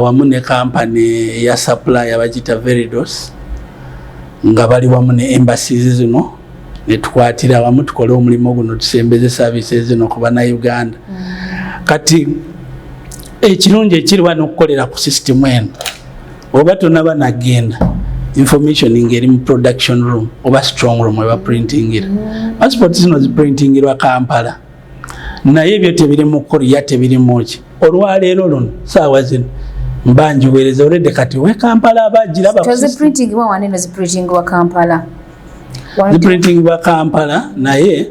wamu ne company ya supply abagita Veridos nga bali wamu ne embassies zino netukwatira wamu tukole omulimu guno tusembeze services zino ku bana Uganda kati ekirungi ekiri wano okukolera ku system eno oba tonaba nagenda information ngeri mu production room oba strong room oba printingira passport zino ziprintingirwa Kampala naye ebyo tebiri mu Korea tebiri muki olwaleero luno saawa zino mbanjiweereza olwedde kati we Kampala abagiraba ziprintingibwa wanene ziprintingibwa Kampala ziprintingibwa Kampala naye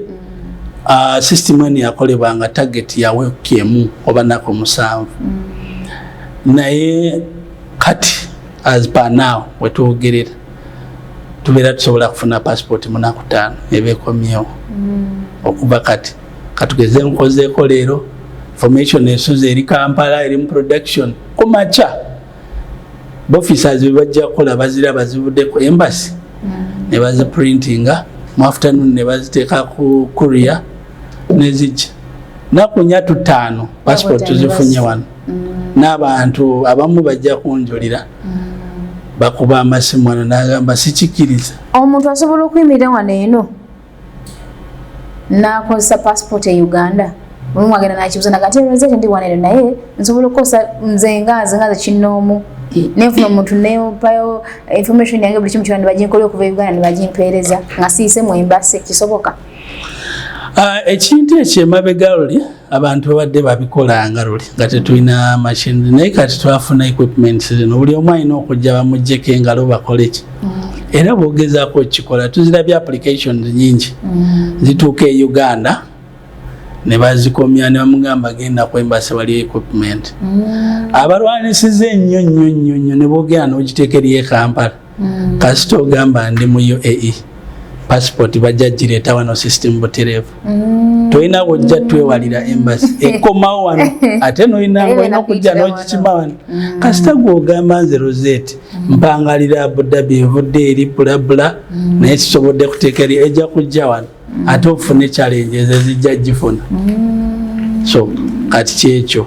system eno yakolebwanga target ya week emu oba nako 7 naye kati as per now wetugerera tubeera tusobola kufuna passport munaku 5 ebeekomyewo okuba kati katugeze nkozeeko leero information esuze eri Kampala eri mu production kumacha officers bajja kukola bazira bazibuddeko embassy ne baziprintinga mu afternoon ne baziteeka ku courier nezijja nakunya tutano passport tuzifunye wano n'abantu abamu bajja kunjulira bakuba amasimu wano n'agamba sikikiriza omuntu asobola okuyimirira wano eno n'akozesa passport e Uganda mulimu agenda nakibuza nagati rozet ndi wano eno naye nsobola okukozesa nze nga kinnoomu nenfuna omuntu nempayo information yange buli kimu kyonna nibaginkola okuva e Uganda nibagimpeereza nga siisemu embasi kisoboka ekintu ekyo emabega luli abantu babadde babikolanga luli nga tetulina machine naye kati twafuna equipment zino buli omu alina okujja bamuggyeko engalo bakoleki era bwogezaako okikola tuzirabye applications nyingi zituuka e Uganda ne bazikomya ne bamugamba genda ku embassy waliyo equipment abalwanisiza ennyo ne boogera n'ogiteeka eri e Kampala kasita ogamba ndi mu UAE passport bajja gireeta wano system butereevu tolina wojja twewalira embassy ekomawo wano ate noyina okujja n'ogikima wano kasita gw'ogamba nze Rozet mpangalira Abu Dhabi evudde eri bulabula naye kisobodde kuteeka eri ejja kujja wano ate ofune challenges ezijja gifuna so kati kyekyo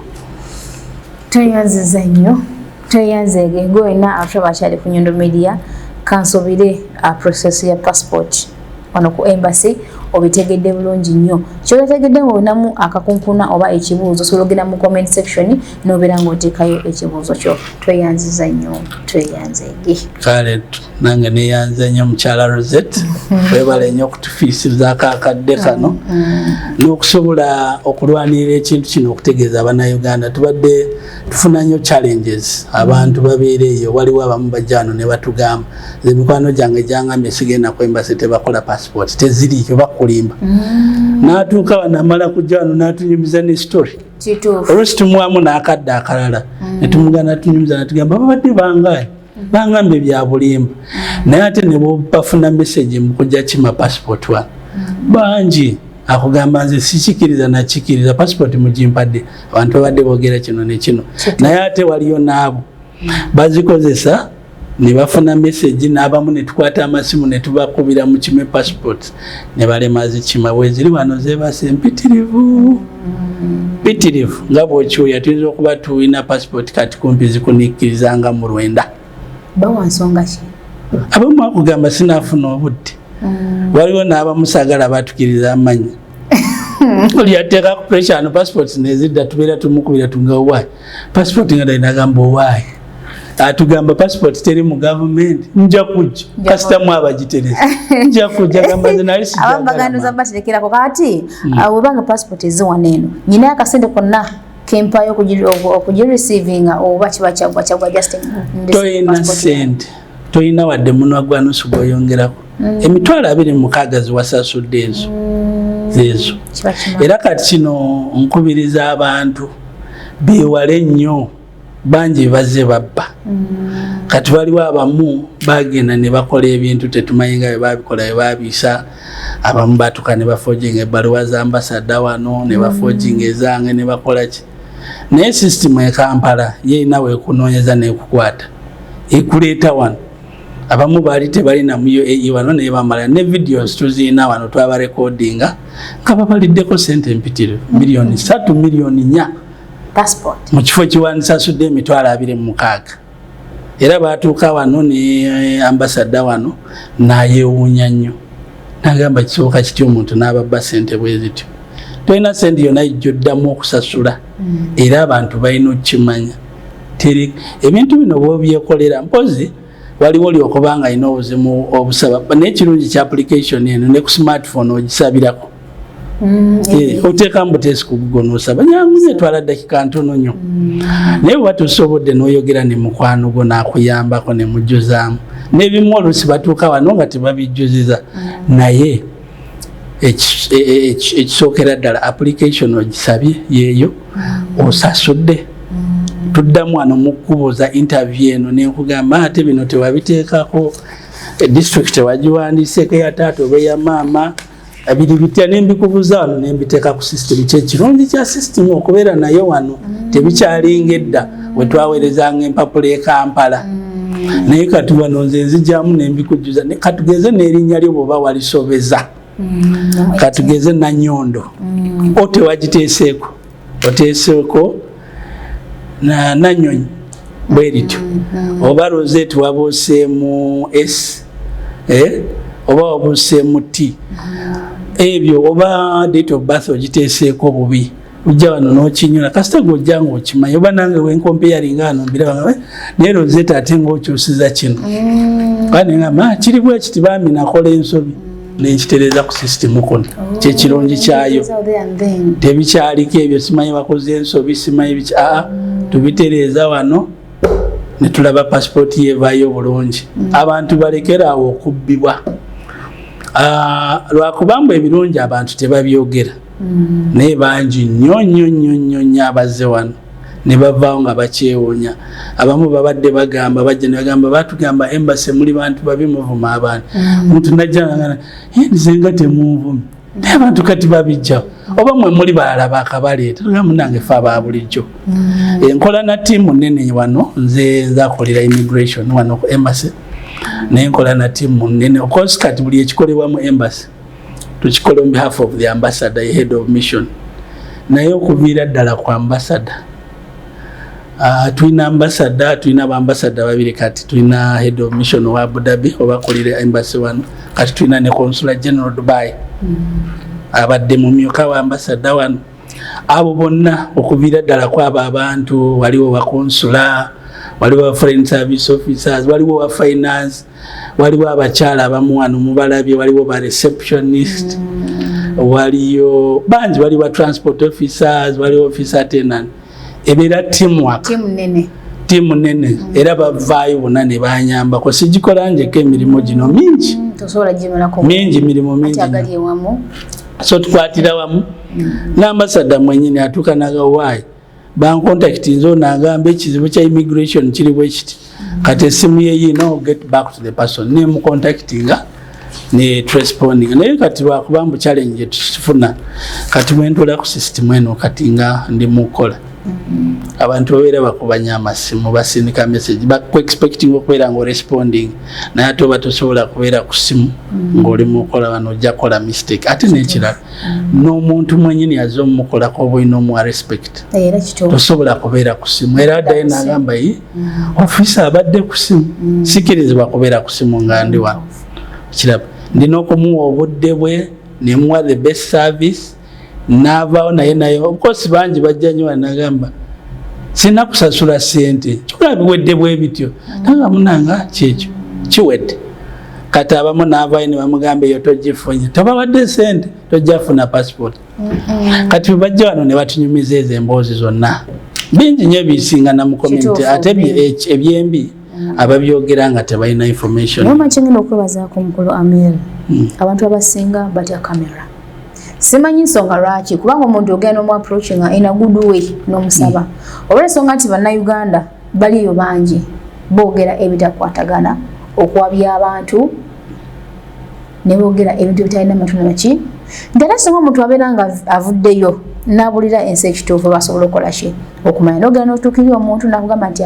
tweyanziza nnyo tweyanzege goyina ataba akyali ku Nyondo Media kansobire process ya passport wano ku embassy obitegedde bulungi nnyo kyotegedde ng'olinamu akakunkuna oba ekibuuzo osobola ogenda mu comment section n'obeera ng'oteekayo ekibuuzo kyo tweyanziza nnyo tweyanzege kale nange neyanza nnyo mukyala Rozet webale nnyo okutufiisirizaako akadde kano n'okusobola okulwanirira ekintu kino okutegeeza Abannayuganda tubadde tufuna nnyo challenges abantu babeera eyo waliwo abamu bajja wano ne batugamba nze mikwano gyange gyangambye sigenda ku embassy tebakola passport teziriyo bakulimba n'atuuka wano amala kujja wano n'atunyumiza ne story oluusi tumuwamu n'akadde akalala ne tumugana tunyumiza natugamba babadde bangaye bangambye bya bulimba naye ate ne bafuna message mu kujja kima passport wano bangi akugamba nze sikikiriza nakikiriza passport mugimpadde abantu babadde boogera kino ne kino naye ate waliyo n'abo bazikozesa ne bafuna message n'abamu ne tukwata amasimu ne tubakubira mu kime passport ne balema zikima weziri wano zebase mpitirivu pitirivu nga bw'okyuya tuyinza okuba tulina passport kati kumpi zikunikkirizanga mu Rwenda bawa nsonga ki abamu akugamba sinaafuna obudde waliwo n'abamusagala batukiriza amanyi oli yateeka ku pressure ano passport nezidda tubeera tumukubira tunga owaayi passport nga dalinagamba owaayi atugamba passport teri mu government nja kujja kasitamu abagitereza nja kujja gamba nze nali sijja abaganuza baterekerako kati webanga passport eziwana eno nyina akasente konna kempayo okugireceiving oba kiba kyagwa just toyina sente toyina wadde munwa gwa nusu gw'oyongerako emitwalo 26 ziwasasudde ezo zeezo era kati kino nkubiriza abantu beewale nnyo bangi bazze babba kati waliwo abamu bagenda ne bakola ebintu tetumanyi nga bwe babikola bwe babiisa abamu batuka ne bafojinga ebbaluwa za ambasada wano ne bafojinga ezange ne bakola ki naye sisitimu e Kampala yeerina weekunoonyeza neekukwata ekuleeta wano abamu baali tebalina mu UAE wano naye bamala ne videos tuziina wano twabarekodinga nga babaliddeko sente empitirivu miliyoni 3 miliyoni 4 passport mu kifo kiwandisasudde emitwalo 26 era batuuka wano ne ambasada wano nayeewuunya nnyo nagamba kisoboka kityo omuntu n'ababba sente bwe zityo tolina sente yonna ijjoddamu okusasula era abantu balina okukimanya teri ebintu bino bwobyekolera mpozi waliwo oli okubanga alina obuzimu obusaba n'ekirungi kya application eno ne ku smartphone ogisabirako oteekamu buteesi ku Google n'osaba nyangu netwala dakika ntono nnyo naye bwe batusobodde n'oyogera ne mukwano gwo n'akuyambako ne mujjuzaamu n'ebimu oluusi batuuka wano nga tebabijjuziza naye ekisookera ddala application ogisabye yeeyo osasudde tuddamu wano mu kubuuza interview eno nenkugamba ate bino tewabiteekako district wagiwandiiseeko ya taata oba ya maama biri bitya nembikubuuza wano nembiteeka ku system kyekirungi kya system okubeera nayo wano tebikyalinga edda we twaweerezanga empapula e Kampala naye kati wano nze nzijjamu nembikujjuza katugeze n'erinnya lyo bw'oba walisobeza katugeze na Nyondo ote wagiteeseeko oteeseeko na Nanyonyi bwerityo oba Rozet wabuuseemu S oba wabuuseemu T ebyo oba date of birth ogiteeseeko bubi ujja wano n'okinyula kasita gojja ng'okimanyi oba nange wenkompeyaringa wano mbiraba naye Rozet ate ng'okyusiza kino kandi ngamba kiri bwe kiti bambi nakola ensobi nenkitereeza ku system kuno kyekirungi kyayo tebikyaliko ebyo simanyi bakoze ensobi simanyi biki tubitereeza wano ne tulaba passport yeevaayo bulungi abantu balekerawo okubbibwa lwakubanga ebirungi abantu tebabyogera naye bangi nnyo abazze wano ne bavaawo nga bakyewuunya abamu babadde bagamba bajja ne bagamba batugamba embassy muli bantu babi muvuma abantu omuntu najja nze nga temunvumi naye abantu kati babijjawo oba mwe muli balala bakabaleeta tugamba nange fe aba bulijjo enkola na tiimu nnene wano nze nzakolera immigration wano ku embassy naye nkola na tiimu nnene of course kati buli ekikolebwa mu embassy tukikola on behalf of the ambassador head of mission naye okuviira ddala ku ambassador tulina ambassador tulina abambassador babiri kati tulina head of mission wa Abu Dhabi obakolera embassy wano kati tulina ne consular general Dubai abadde mu myuka wa ambassador wano abo bonna okuviira ddala kwaba abantu waliwo wa consular waliwo foreign service officers waliwo wa finance waliwo abakyala abamu wano mubalabye waliwo ba receptionist waliyo bangi waliwo transport officers waliwo officer attendant ebeera teamwork tiimu nene era bavaayo bonna ne banyambako sigikola njeko emirimu gino mingi mirimu mingi so tukwatira wamu n'ambassador mwenyini atuuka nagawaayi bancontacti nzo nagamba ekizibu kya immigration kiri bwe kiti kati esimu ye yino get back to the person ne mucontactinga ne responding naye kati lwakubambu challenge tukifuna kati bwentola ku system eno kati nga ndi mukola abantu babeera bakubanya amasimu basindika message expecting okubeera nga responding naye ate oba tosobola kubeera ku simu ng'oli mukola wano ojja kola mistake ate n'ekirala n'omuntu mwenyini aze omukolako oba olina omuwa respect tosobola kubeera ku simu era addayo n'agamba ofisa abadde ku simu sikirizibwa kubeera ku simu nga ndi wano kiraba ndina okumuwa obudde bwe nemuwa the best service n'avaawo naye of course bangi bajja nnyo wanagamba sina kusasula ssente kikola biwedde bwe bityo nanga munanga kyekyo kiwedde kati abamu n'avaayo ne bamugamba eyo togifunye tobawadde ssente tojjafuna passport kati bajja wano ne batunyumiza ezo emboozi zonna bingi nnyo ebisingana mu community ate ebyembi ababyogera nga tebalina information naye makyengenda okwebazaako mukulu Amir abantu abasinga batya kamera simanyi nsonga lwaki kubanga omuntu ogenda n'omu approach nga in a good way n'omusaba oba ensonga nti bannayuganda baliyo bangi boogera ebitakwatagana okuwabya abantu ne boogera ebintu bitalina matunda naki nti ate singa omuntu abeera nga avuddeyo n'abulira ensi ekituufu basobola okukola ki okumanya n'ogenda n'otuukirira omuntu n'akugamba nti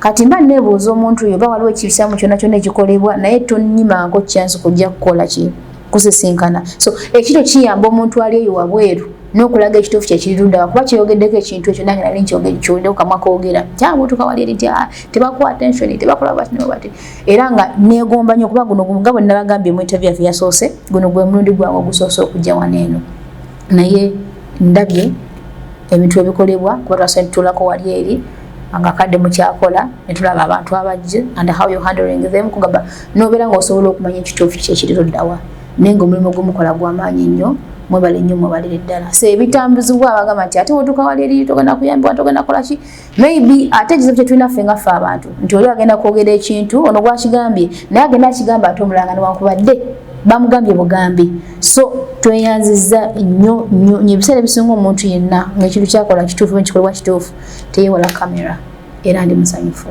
kati mba neebuuza omuntu oyo oba waliwo ekibisaamu kyonna kyonna ekikolebwa naye tonnyimako chance kujja kukola ki kusisinkana so ekiro kiyamba omuntu ali eyo wabweru n'okulaga ekituufu kyekiriruddawa kuba kyeyogeddeko ekintu ekyo nange nali nkiwuliddewo kamwa koogera kyamuntu kawali nti tebakuwa attention tebakola bati era nga neegomba nnyo kuba guno nga bwe nabagambye mu interview yaffe yasoose guno gwe mulundi gwange ogusoose okujja wano eno naye ndabye ebintu ebikolebwa kuba twasooka nitutuulako wali eri nga kadde mukyakola ne tulaba abantu abajje and how you handling them kugamba nobeera ng'osobola okumanya ekituufu kyekiriruddawa naye ng'omulimu gumukola gw'amaanyi nnyo mwebale nnyo mwebalire ddala so ebitambuzibwa abagamba nti ate wotuuka wali eri togenda kuyambibwa togenda kola ki maybe ate ekizibu kye tulina ffe nga ffe abantu nti oli agenda kwogera ekintu ono gwakigambye naye agenda akigamba ate omulanga newankubadde bamugambye bugambi so tweyanziza nnyo ebiseera ebisinga omuntu yenna ng'ekintu kyakola kituufu ekikolebwa kituufu teyewala kamera era ndi musanyufu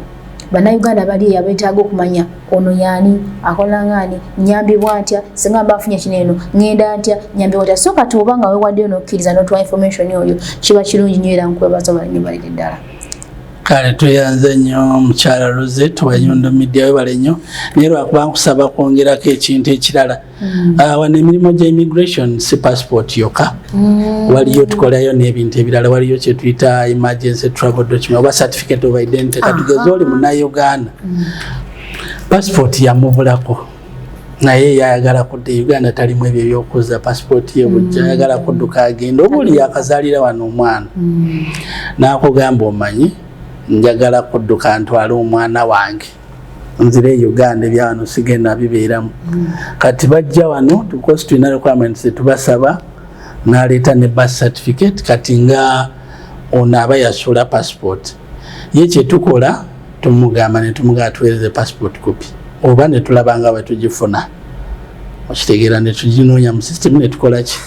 bannayuganda bali abeetaaga okumanya ono yaani akola ng'ani nyambibwa ntya singa mba nfunye kino ngenda ntya nyambibwa ntya so kati oba nga weewaddeyo n'okkiriza n'otuwa information oyo kiba kirungi nnyo era nkwebaza balinyo balire ddala kale tuyanze nnyo mukyala Rozet wa Nyondo Media webale nnyo naye lwakuba nkusaba kwongerako ekintu ekirala wano emirimu gya immigration si passport yokka waliyo tukolayo n'ebintu ebirala waliyo kye tuyita emergency travel document oba certificate of identity katugeze oli munnayuganda passport yamubulako naye yayagala kudda Uganda talimu ebyo ebyokuza passport ye bujja ayagala kudduka agenda oba oli yakazaalira wano omwana n'akugamba omanyi njagala kudduka ntwala omwana wange nzire Uganda ebya wano sigenda bibeeramu kati bajja wano because tulina requirements tubasaba n'aleeta ne birth certificate kati nga ono aba yasula passport ye kye tukola tumugamba ne tumugamba tuweereze passport copy oba ne tulabanga bwe tugifuna okitegeera ne tuginoonya mu system ne tukola ki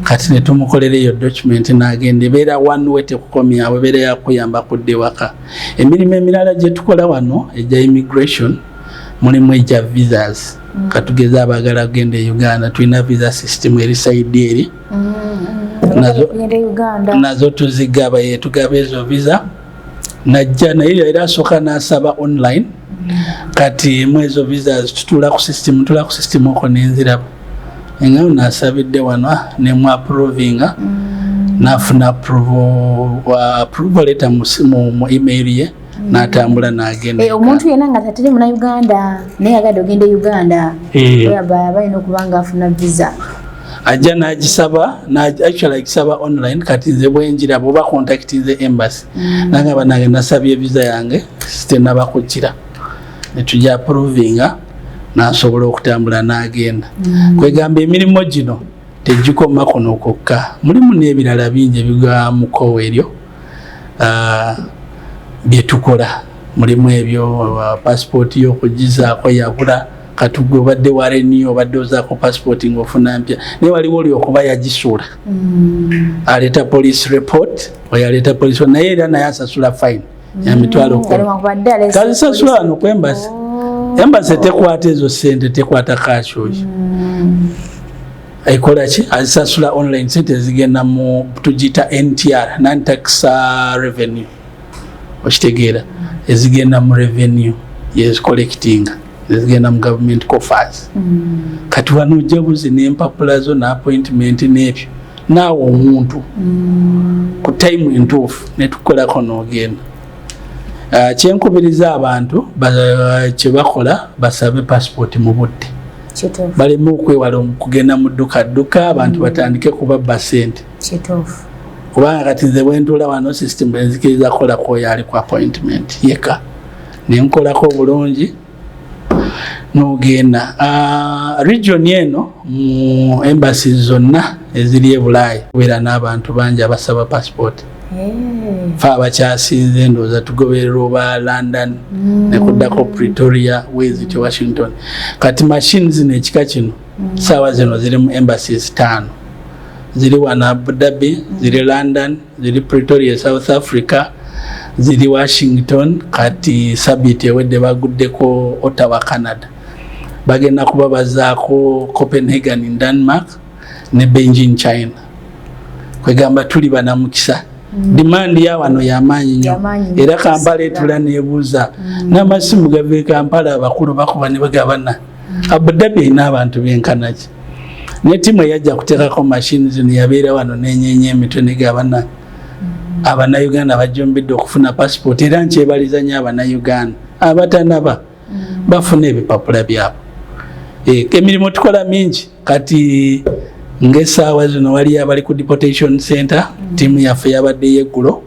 kati ne tumukolera eyo document n'agenda ebeera one way tekukomyawo ebeera yakuyamba kudda ewaka emirimu emirala gye tukola wano egya immigration mulimu egya visas katugeza abagala kugenda e Uganda tulina visa system eri saidi eri nazo tuzigaba yetugaba ezo visa najja naye era asooka n'asaba online kati mwezo visas tutula ku system oko nenziraba nga nasabidde wano ne mu approvinga nafuna approval letter mu email ye natambula n'agenda omuntu yenna nga tatali muna Uganda naye agadde ogenda Uganda balina okubanga afuna visa ajja n'agisaba actually agisaba online kati nze bwenjira bwoba contact nze embassy nangaba nange nasabye visa yange sitenabakukira netujja approvinga nasobola okutambula n'agenda kwegamba emirimu gino tegikoma kono kokka mulimu n'ebirala bingi ebigwa mukowa eryo byetukola mulimu ebyo passport y'okugizaako yabula katugwe obadde wareni obadde ozaako passport ng'ofuna mpya naye waliwo oli okuba yagisuula aleeta police report oyaleeta police naye era naye asasula fine ya mitwalo kazisasula wano ku embassy embassy tekwata ezo sente tekwata cash oyo aikola ki azisasula online sente zigenda mu tugita NTR non-tax revenue okitegeera ezigenda mu revenue yes collecting ezigenda mu government coffers kati wano ojja buzi n'empapula zo n'appointment n'ebyo naawe omuntu ku time entuufu netukolako n'ogenda kyenkubiriza abantu kye bakola basabe passport mu budde baleme okwewala kugenda mu dduka abantu batandike kubabba sente kubanga kati nze bwentuula wano system enzikiriza kolako oyo ali ku appointment yeka nenkolako obulungi n'ogenda region eno mu embassy zonna eziri e Bulaaya kubeera n'abantu bangi abasaba passport fa abakyasinze ndowooza tugoberera oba London nekuddako Pretoria Wales Washington kati machines zino ekika kino saawa zino ziri mu embassies 5 ziri wano Abu Dhabi ziri London ziri Pretoria South Africa ziri Washington kati sabiti ewedde baguddeko Ottawa Canada bagenda kuba bazaako Copenhagen in Denmark ne Beijing China kwegamba tuli banamukisa demand ya wano yamaanyi nnyo era Kampala etula neebuuza n'amasimu gave Kampala abakulu bakuba ne bagabana Abu Dhabi erina abantu benkanaki ne timu yajja kuteekako machine zino yabeera wano n'enyeenya emitwe ne gabana Abannayuganda bajombedde okufuna passport era nkyebaliza nnyo Abannayuganda abatanaba bafuna ebipapula byabo emirimu tukola mingi kati ng'essaawa zino waliyo abali ku deportation center tiimu yaffe yabadde yeggulo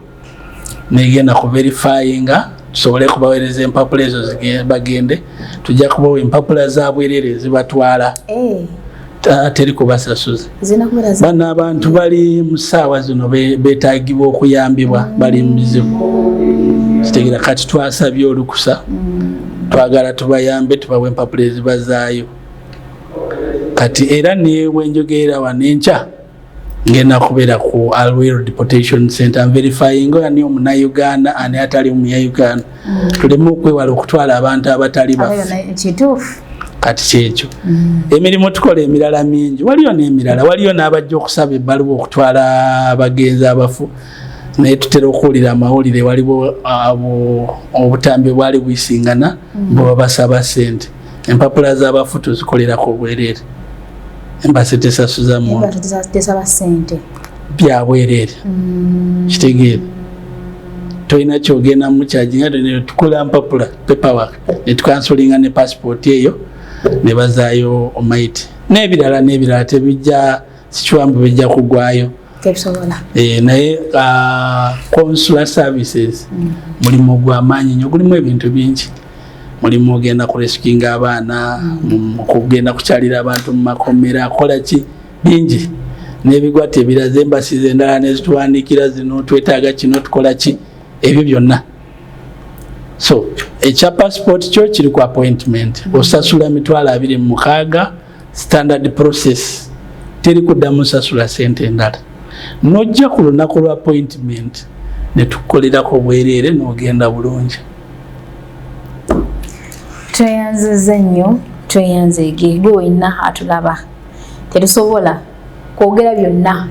negenda ku verifyinga tusobole kubaweereza empapula ezo bagende tujja kubawa empapula za bwerere zibatwala teri kubasasuza bano abantu bali mu ssaawa zino beetaagibwa okuyambibwa bali mu bizibu kitegeera kati twasabye olukusa twagala tubayambe tubawe empapula ezibazaayo kati era ne bwenjogerera wano enkya ngenda kubeera ku Alwero Deportation Center verifying ani omunnayuganda ani atali omunnayuganda tuleme okwewala okutwala abantu abatali baffe kati kyekyo emirimu tukola emirala mingi waliyo n'emirala waliyo n'abajja okusaba ebbaluwa okutwala abagenzi abafu naye tutera okuwulira amawulire waliwo obutambi bwali bwisingana bwe basaba ssente empapula z'abafu tuzikolerako obwereere embasi tesasuza muntu tesaba ssente bya bwereere kitegeere tolina kyogenda mukyajinga tukola mpapula paperwork netukansolinga ne passport eyo ne bazaayo omaiti n'ebirala tebijja sikiwambu bijja kugwayo naye consular services mulimu gw'amaanyi nnyo gulimu ebintu bingi mulimu ogenda kureskinga abaana kugenda kukyalira abantu mu makomera akola ki bingi n'ebigwa tebiraze embasi endala nezituwandiikira zino twetaaga kino tukola ki ebyo byonna so ekya passport kyo kiri ku appointment osasula $26,000 standard process teri kuddamu sasula sente endala nojja ku lunaku lwa appointment ne tukolerako bwereere n'ogenda bulungi. Tweyanziza nnyo tweyanzeege gwe wenna atulaba tetusobola kwogera byonna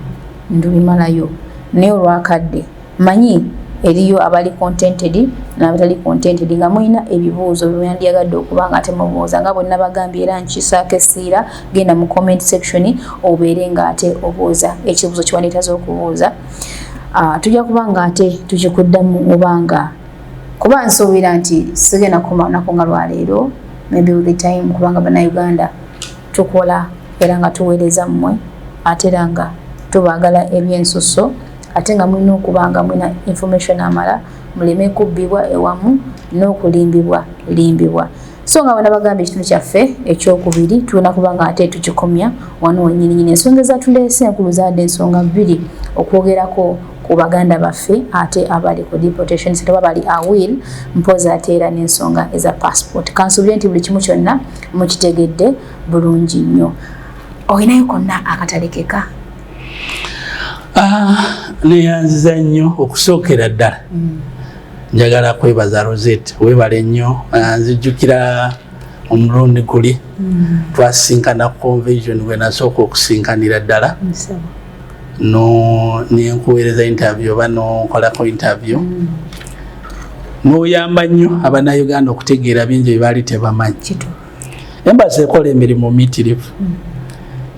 ndubimalayo naye olwakadde manyi eriyo abali contented n'abatali contented nga mulina ebibuuzo byandyagadde okuba nga ate mubuuza nga bonna bagambye era nkisaako essiira genda mu comment section obeere nga ate obuuza ekibuuzo kiwandiitaza okubuuza tujja kuba nga ate tukikuddamu obanga kuba nsuubira nti sigenda kukoma lunaku nga lwaleero maybe with the time kubanga bannayuganda tukola era nga tuweereza mmwe ate era nga tubaagala ebyensusso ate nga mulina okuba nga mulina information amala muleme kubbibwa ewamu n'okulimbibwa so nga bana bagamba ekitundu kyaffe ekyokubiri tulina kuba nga ate tukikomya wano wennyininyini ensonga ezatuleese enkulu zaadde ensonga bbiri okwogerako ku baganda baffe ate abali ku deportation center bali awil mpozi ate era n'ensonga eza passport kansuubire nti buli kimu kyonna mukitegedde bulungi nnyo olinayo konna akatalekeka neyanziza nnyo okusookera ddala njagala kwebaza Rozet webale nnyo nzijjukira omulundi guli twasinkana convention we nasooka okusinkanira ddala nenkuweereza interview oba nonkolako interview noyamba nnyo abannayuganda okutegeera bingi byebaali tebamanyi embasi ekola emirimu mitirivu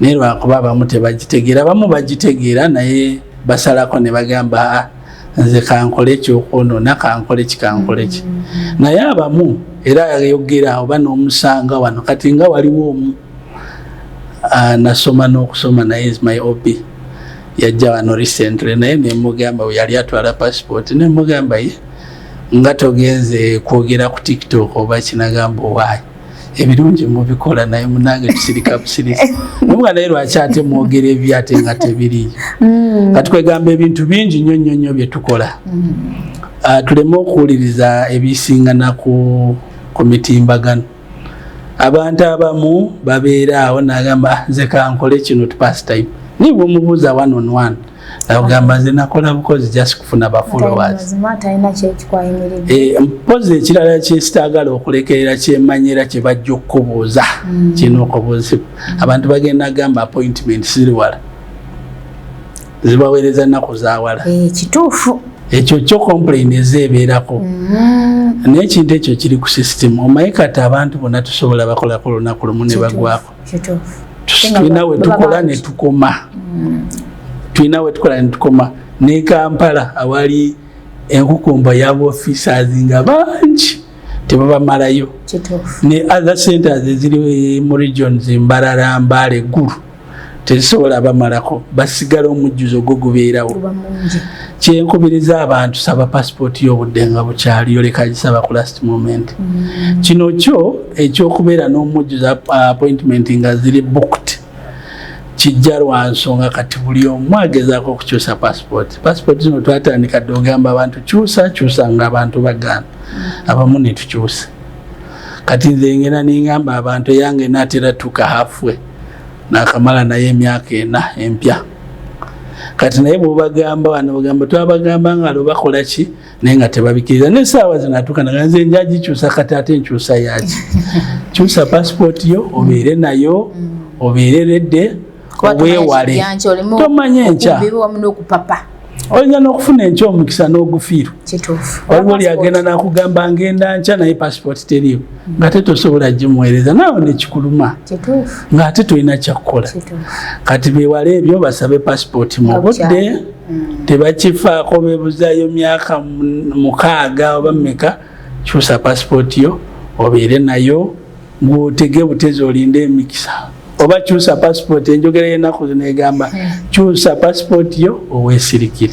naye lwakuba abamu tebagitegeera abamu bagitegeera naye basalako ne bagamba nze kankole ekyokwonona kankole ki naye abamu era yayogera oba n'omusanga wano kati nga waliwo omu nasoma n'okusoma naye is my hobby yajja wano recently naye nemugamba we yali atwala passport nemugamba ye nga togenze kwogera ku TikTok oba kinagamba owaayi ebirungi mubikola naye munange tusirika busirisi nomwana naye lwaki ate mwogera ebyate nga tebiriyo kati kwegamba ebintu bingi nnyo bye tukola tuleme okuwuliriza ebisingana ku mitimbagano abantu abamu babeera awo nagamba nze kankole kino to pass time niba omubuuza one on one agamba nze nakola bukozi just kufuna bafollowers mpozi ekirala kyesitaagala okulekerera kyemanyira kye bajja okubuuza kirina okubuuzibwa abantu bagenda gamba appointment ziri wala zibaweereza ennaku zawala kituufu ekyo kyo complain ezeebeerako naye ekintu ekyo kiri ku system omaye kati abantu bonna tusobola bakolako lunaku lumu ne bagwako tulina we tukola ne tukoma ne Kampala awali enkukumba y'aba officers nga bangi tebabamalayo ne other centers eziri mu regions Mbarara Mbale Gulu tezisobola bamalako basigala omujjuzo gwo gubeerawo kyenkubiriza abantu saba passport y'obudde nga bukyaliyo leka gisaba ku last moment kino kyo ekyokubeera n'omujjuzo appointment nga ziri booked kijja lwa nsonga kati buli omu agezaako okukyusa passport zino twatandika dde ogamba abantu kyusa nga abantu bagaana abamu ne tukyusa kati nze ngenda ningamba abantu eyange naatera tuka halfway nakamala naye emyaka 4 empya kati naye bwobagamba wano bagamba twabagamba nga bakola ki naye nga tebabikiriza n'essaawa zinatuuka naganze njagikyusa kati ate nkyusa yaki kyusa passport yo obeere nayo obeere redde obwewale tomanye nkya oyinza n'okufuna enkya omukisa n'ogufiirwa. Kituufu. Waliwo lyagenda n'akugamba ngenda nkya naye passport teriiwo ng'ate tosobola gimuweereza naawe ne kikuluma ng'ate tolina kyakukola. Kati beewala ebyo basabe passport mu budde tebakifaako beebuzaayo myaka 6 oba mmeka. Kyusa passport yo obeere nayo ng'otege butezi olinde emikisa. Oba kyusa passport enjogera y'ennaku zino egamba kyusa passport yo oweesirikire.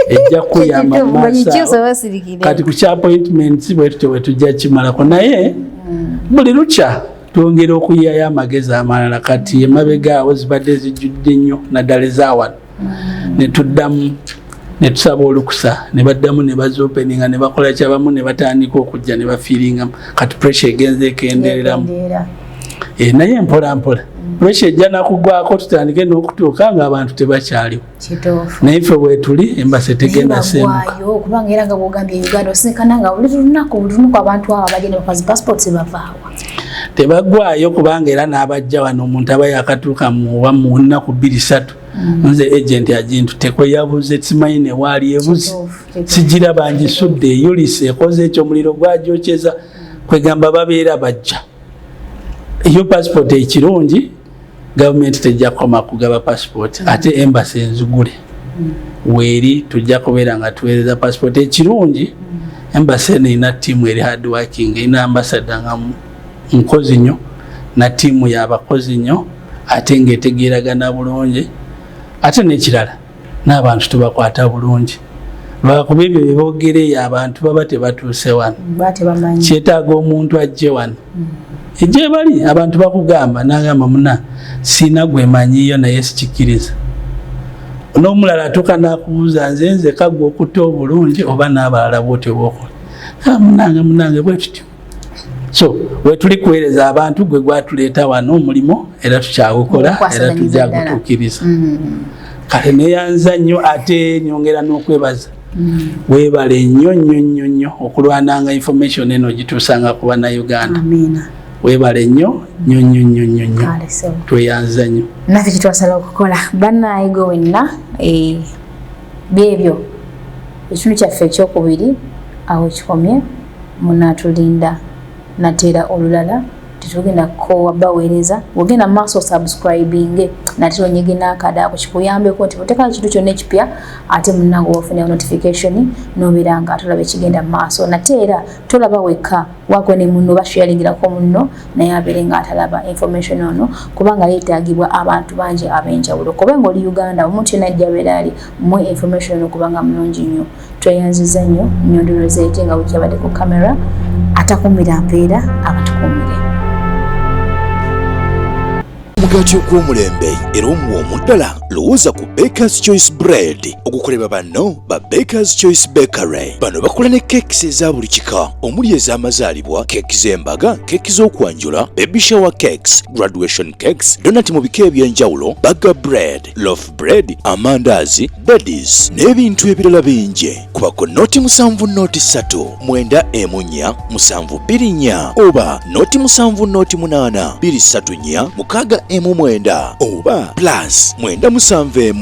Ejja kuyamba maaso kati ku kya appointments bwe tujja kimalako naye buli lukya twongera okuyiyayo amagezi amalala. Kati emabega awo zibadde zijjudde nnyo naddala ezawano ne tuddamu ne tusaba olukusa ne baddamu ne bazoopeninga ne bakola kyabamu ne batandika okujja ne bafiiringamu. Kati pressure egenze ekendereramu naye mpola mpola pressure ejja nakugwako tutandike n'okutuuka ng'abantu tebakyaliwo. Naye ffe bwe tuli embase tegenda sembuka kubanga era nga bwogambye Uganda osinkana nga buli lunaku abantu abo abagenda bakazi passport bavaawa tebagwayo kubanga era n'abajja wano omuntu aba yakatuuka muwa mu nnaku 2-3 nze agent agintuteko yabuze simanyi ne waali ebuzi sigiraba ngisudde eyulise ekoze ekyo omuliro gwajokyeza kwegamba babeera bajja iyo passport ekirungi government tejja koma kugaba passport ate embassy enzugule weeri tujja kubeera nga tuweereza passport ekirungi embassy ina tiimu eri hard working ina ambassador nga nkozi nnyo na tiimu y'abakozi nnyo ate ng'etegeeragana bulungi ate n'ekirala n'abantu tubakwata bulungi lwakuba ebyo bye boogereyo abantu baba tebatuuse wano kyetaaga omuntu ajje wano ejje bali abantu bakugamba n'agamba muna siina gwemanyiyo naye sikikkiriza n'omulala atuuka n'akubuuza nze kagwe okutta obulungi oba n'abalala bwotyo bwokola munange bwe tutyo. So we tuli kuweereza abantu gwe gwatuleeta wano omulimo era tukyagukola era tujja gutuukiriza. Kale neyanza nnyo ate nyongera n'okwebaza weebale nnyo okulwananga information eno gituusanga ku bannayuganda. Weebale nnyo tweyanza nnyo naffe kitwasala okukola bannaayigo wenna byebyo ekitundu kyaffe ekyokubiri awo kikomye munaatulinda nateera olulala tetugenda kubaweereza ogenda maaso subscribing nate onyege n'akada ako kikuyambeko nti bw'oteeka ekintu kyonna ekipya ate munnange wafunira notification n'obeera nga tolaba ekigenda maaso nate era tolaba wekka wagwe ne munno basharingirako munno naye abeere nga atalaba information ono kubanga yeetaagibwa abantu bangi ab'enjawulo kuba ng'oli Uganda omuntu yenna ajja abeera ali mwe information ono kubanga mulungi nnyo. Tweyanziza nnyo Nyondo Rozet nga bwe kyabadde ku kamera atakuumira mpeera abatukuumire. Omugaati ogw'omulembe era omuwoomu ddala lowooza ku Baker's Choice Bread okukolebwa banno ba Baker's Choice Bakery. Bano bakola ne keekisi eza buli kika omuli ez'amazaalibwa, keeki z'embaga, keeki z'okwanjula, baby shower cakes, graduation cakes, donati mu bika eby'enjawulo, burger bread, loaf bread, amandaazi, daddies n'ebintu ebirala bingi. Kubako noti 7 noti 3 9 4 7 2 oba noti 7 noti 8 2 3 6 9 oba plus 9 5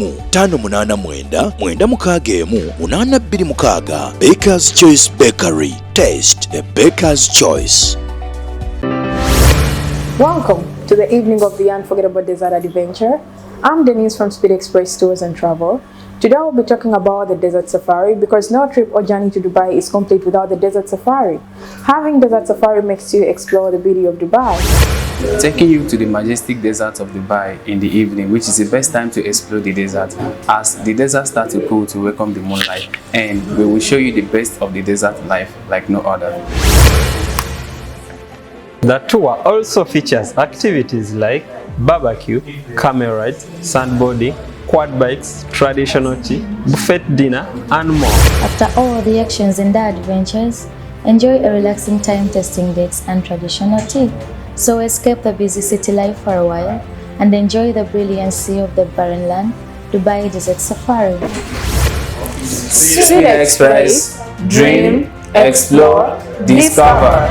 9 8 Baker's Choice Bakery. Taste the Baker's Choice. Welcome to the evening of the unforgettable desert adventure. I'm Denise from Speed Express Tours and Travel. Today we'll be talking about the desert safari because no trip or journey to Dubai is complete without the desert safari. Having desert safari makes you explore the beauty of Dubai. Taking you to the majestic desert of Dubai in the evening, which is the best time to explore the desert as the desert starts to cool to welcome the moonlight, and we will show you the best of the desert life like no other. The tour also features activities like barbecue, camel rides, sandboarding, quad bikes, traditional tea, buffet dinner, and more. After all the actions and the adventures, enjoy a relaxing time tasting dates and traditional tea. So escape the busy city life for a while and enjoy the brilliancy of the barren land, Dubai Desert Safari. Speed Express, dream, explore, discover.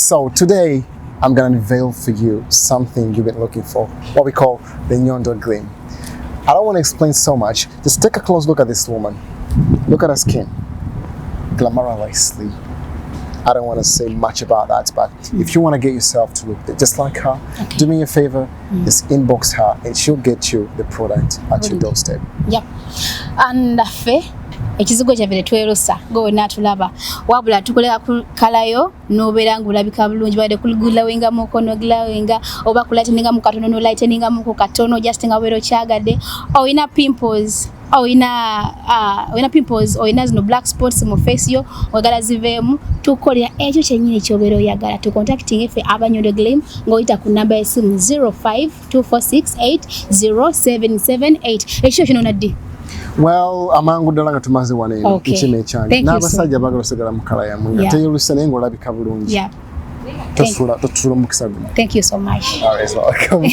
So today I'm gonna unveil for you something you've been looking for, what we call the Nyondo gleam. I don't want to explain so much. Just take a close look at this woman. Look at her skin, glamouriously. I don't want to say much about that, but if you want to get yourself to look just like her, do me a favor, just inbox her and she'll get you the product at your doorstep. Yeah. And ekizigo kyaffe twerusa go natulaba wabula tukolera kalayo nobeera ngulabika bulungi bade kuligulawinga mukono glawinga oba kulateninga mukatono no lighteninga muko katono just nga wero kyagadde oyina pimples oyina pimples oyina zino black spots mu face yo wagala zivemu tukolera ekyo kyenyini kyobero oyagala tu contacting ife Nyondo Gleam ngoyita ku number esimu 0524680778 ekyo kino naddi. Well, amangu ddala nga tumaze wano ekime kyange n'abasajja bagala osigala mu kala yammwe nga teyoluse naye ng'olabika bulungi. Tosula mukisa guno. Thank you so much. All right, welcome.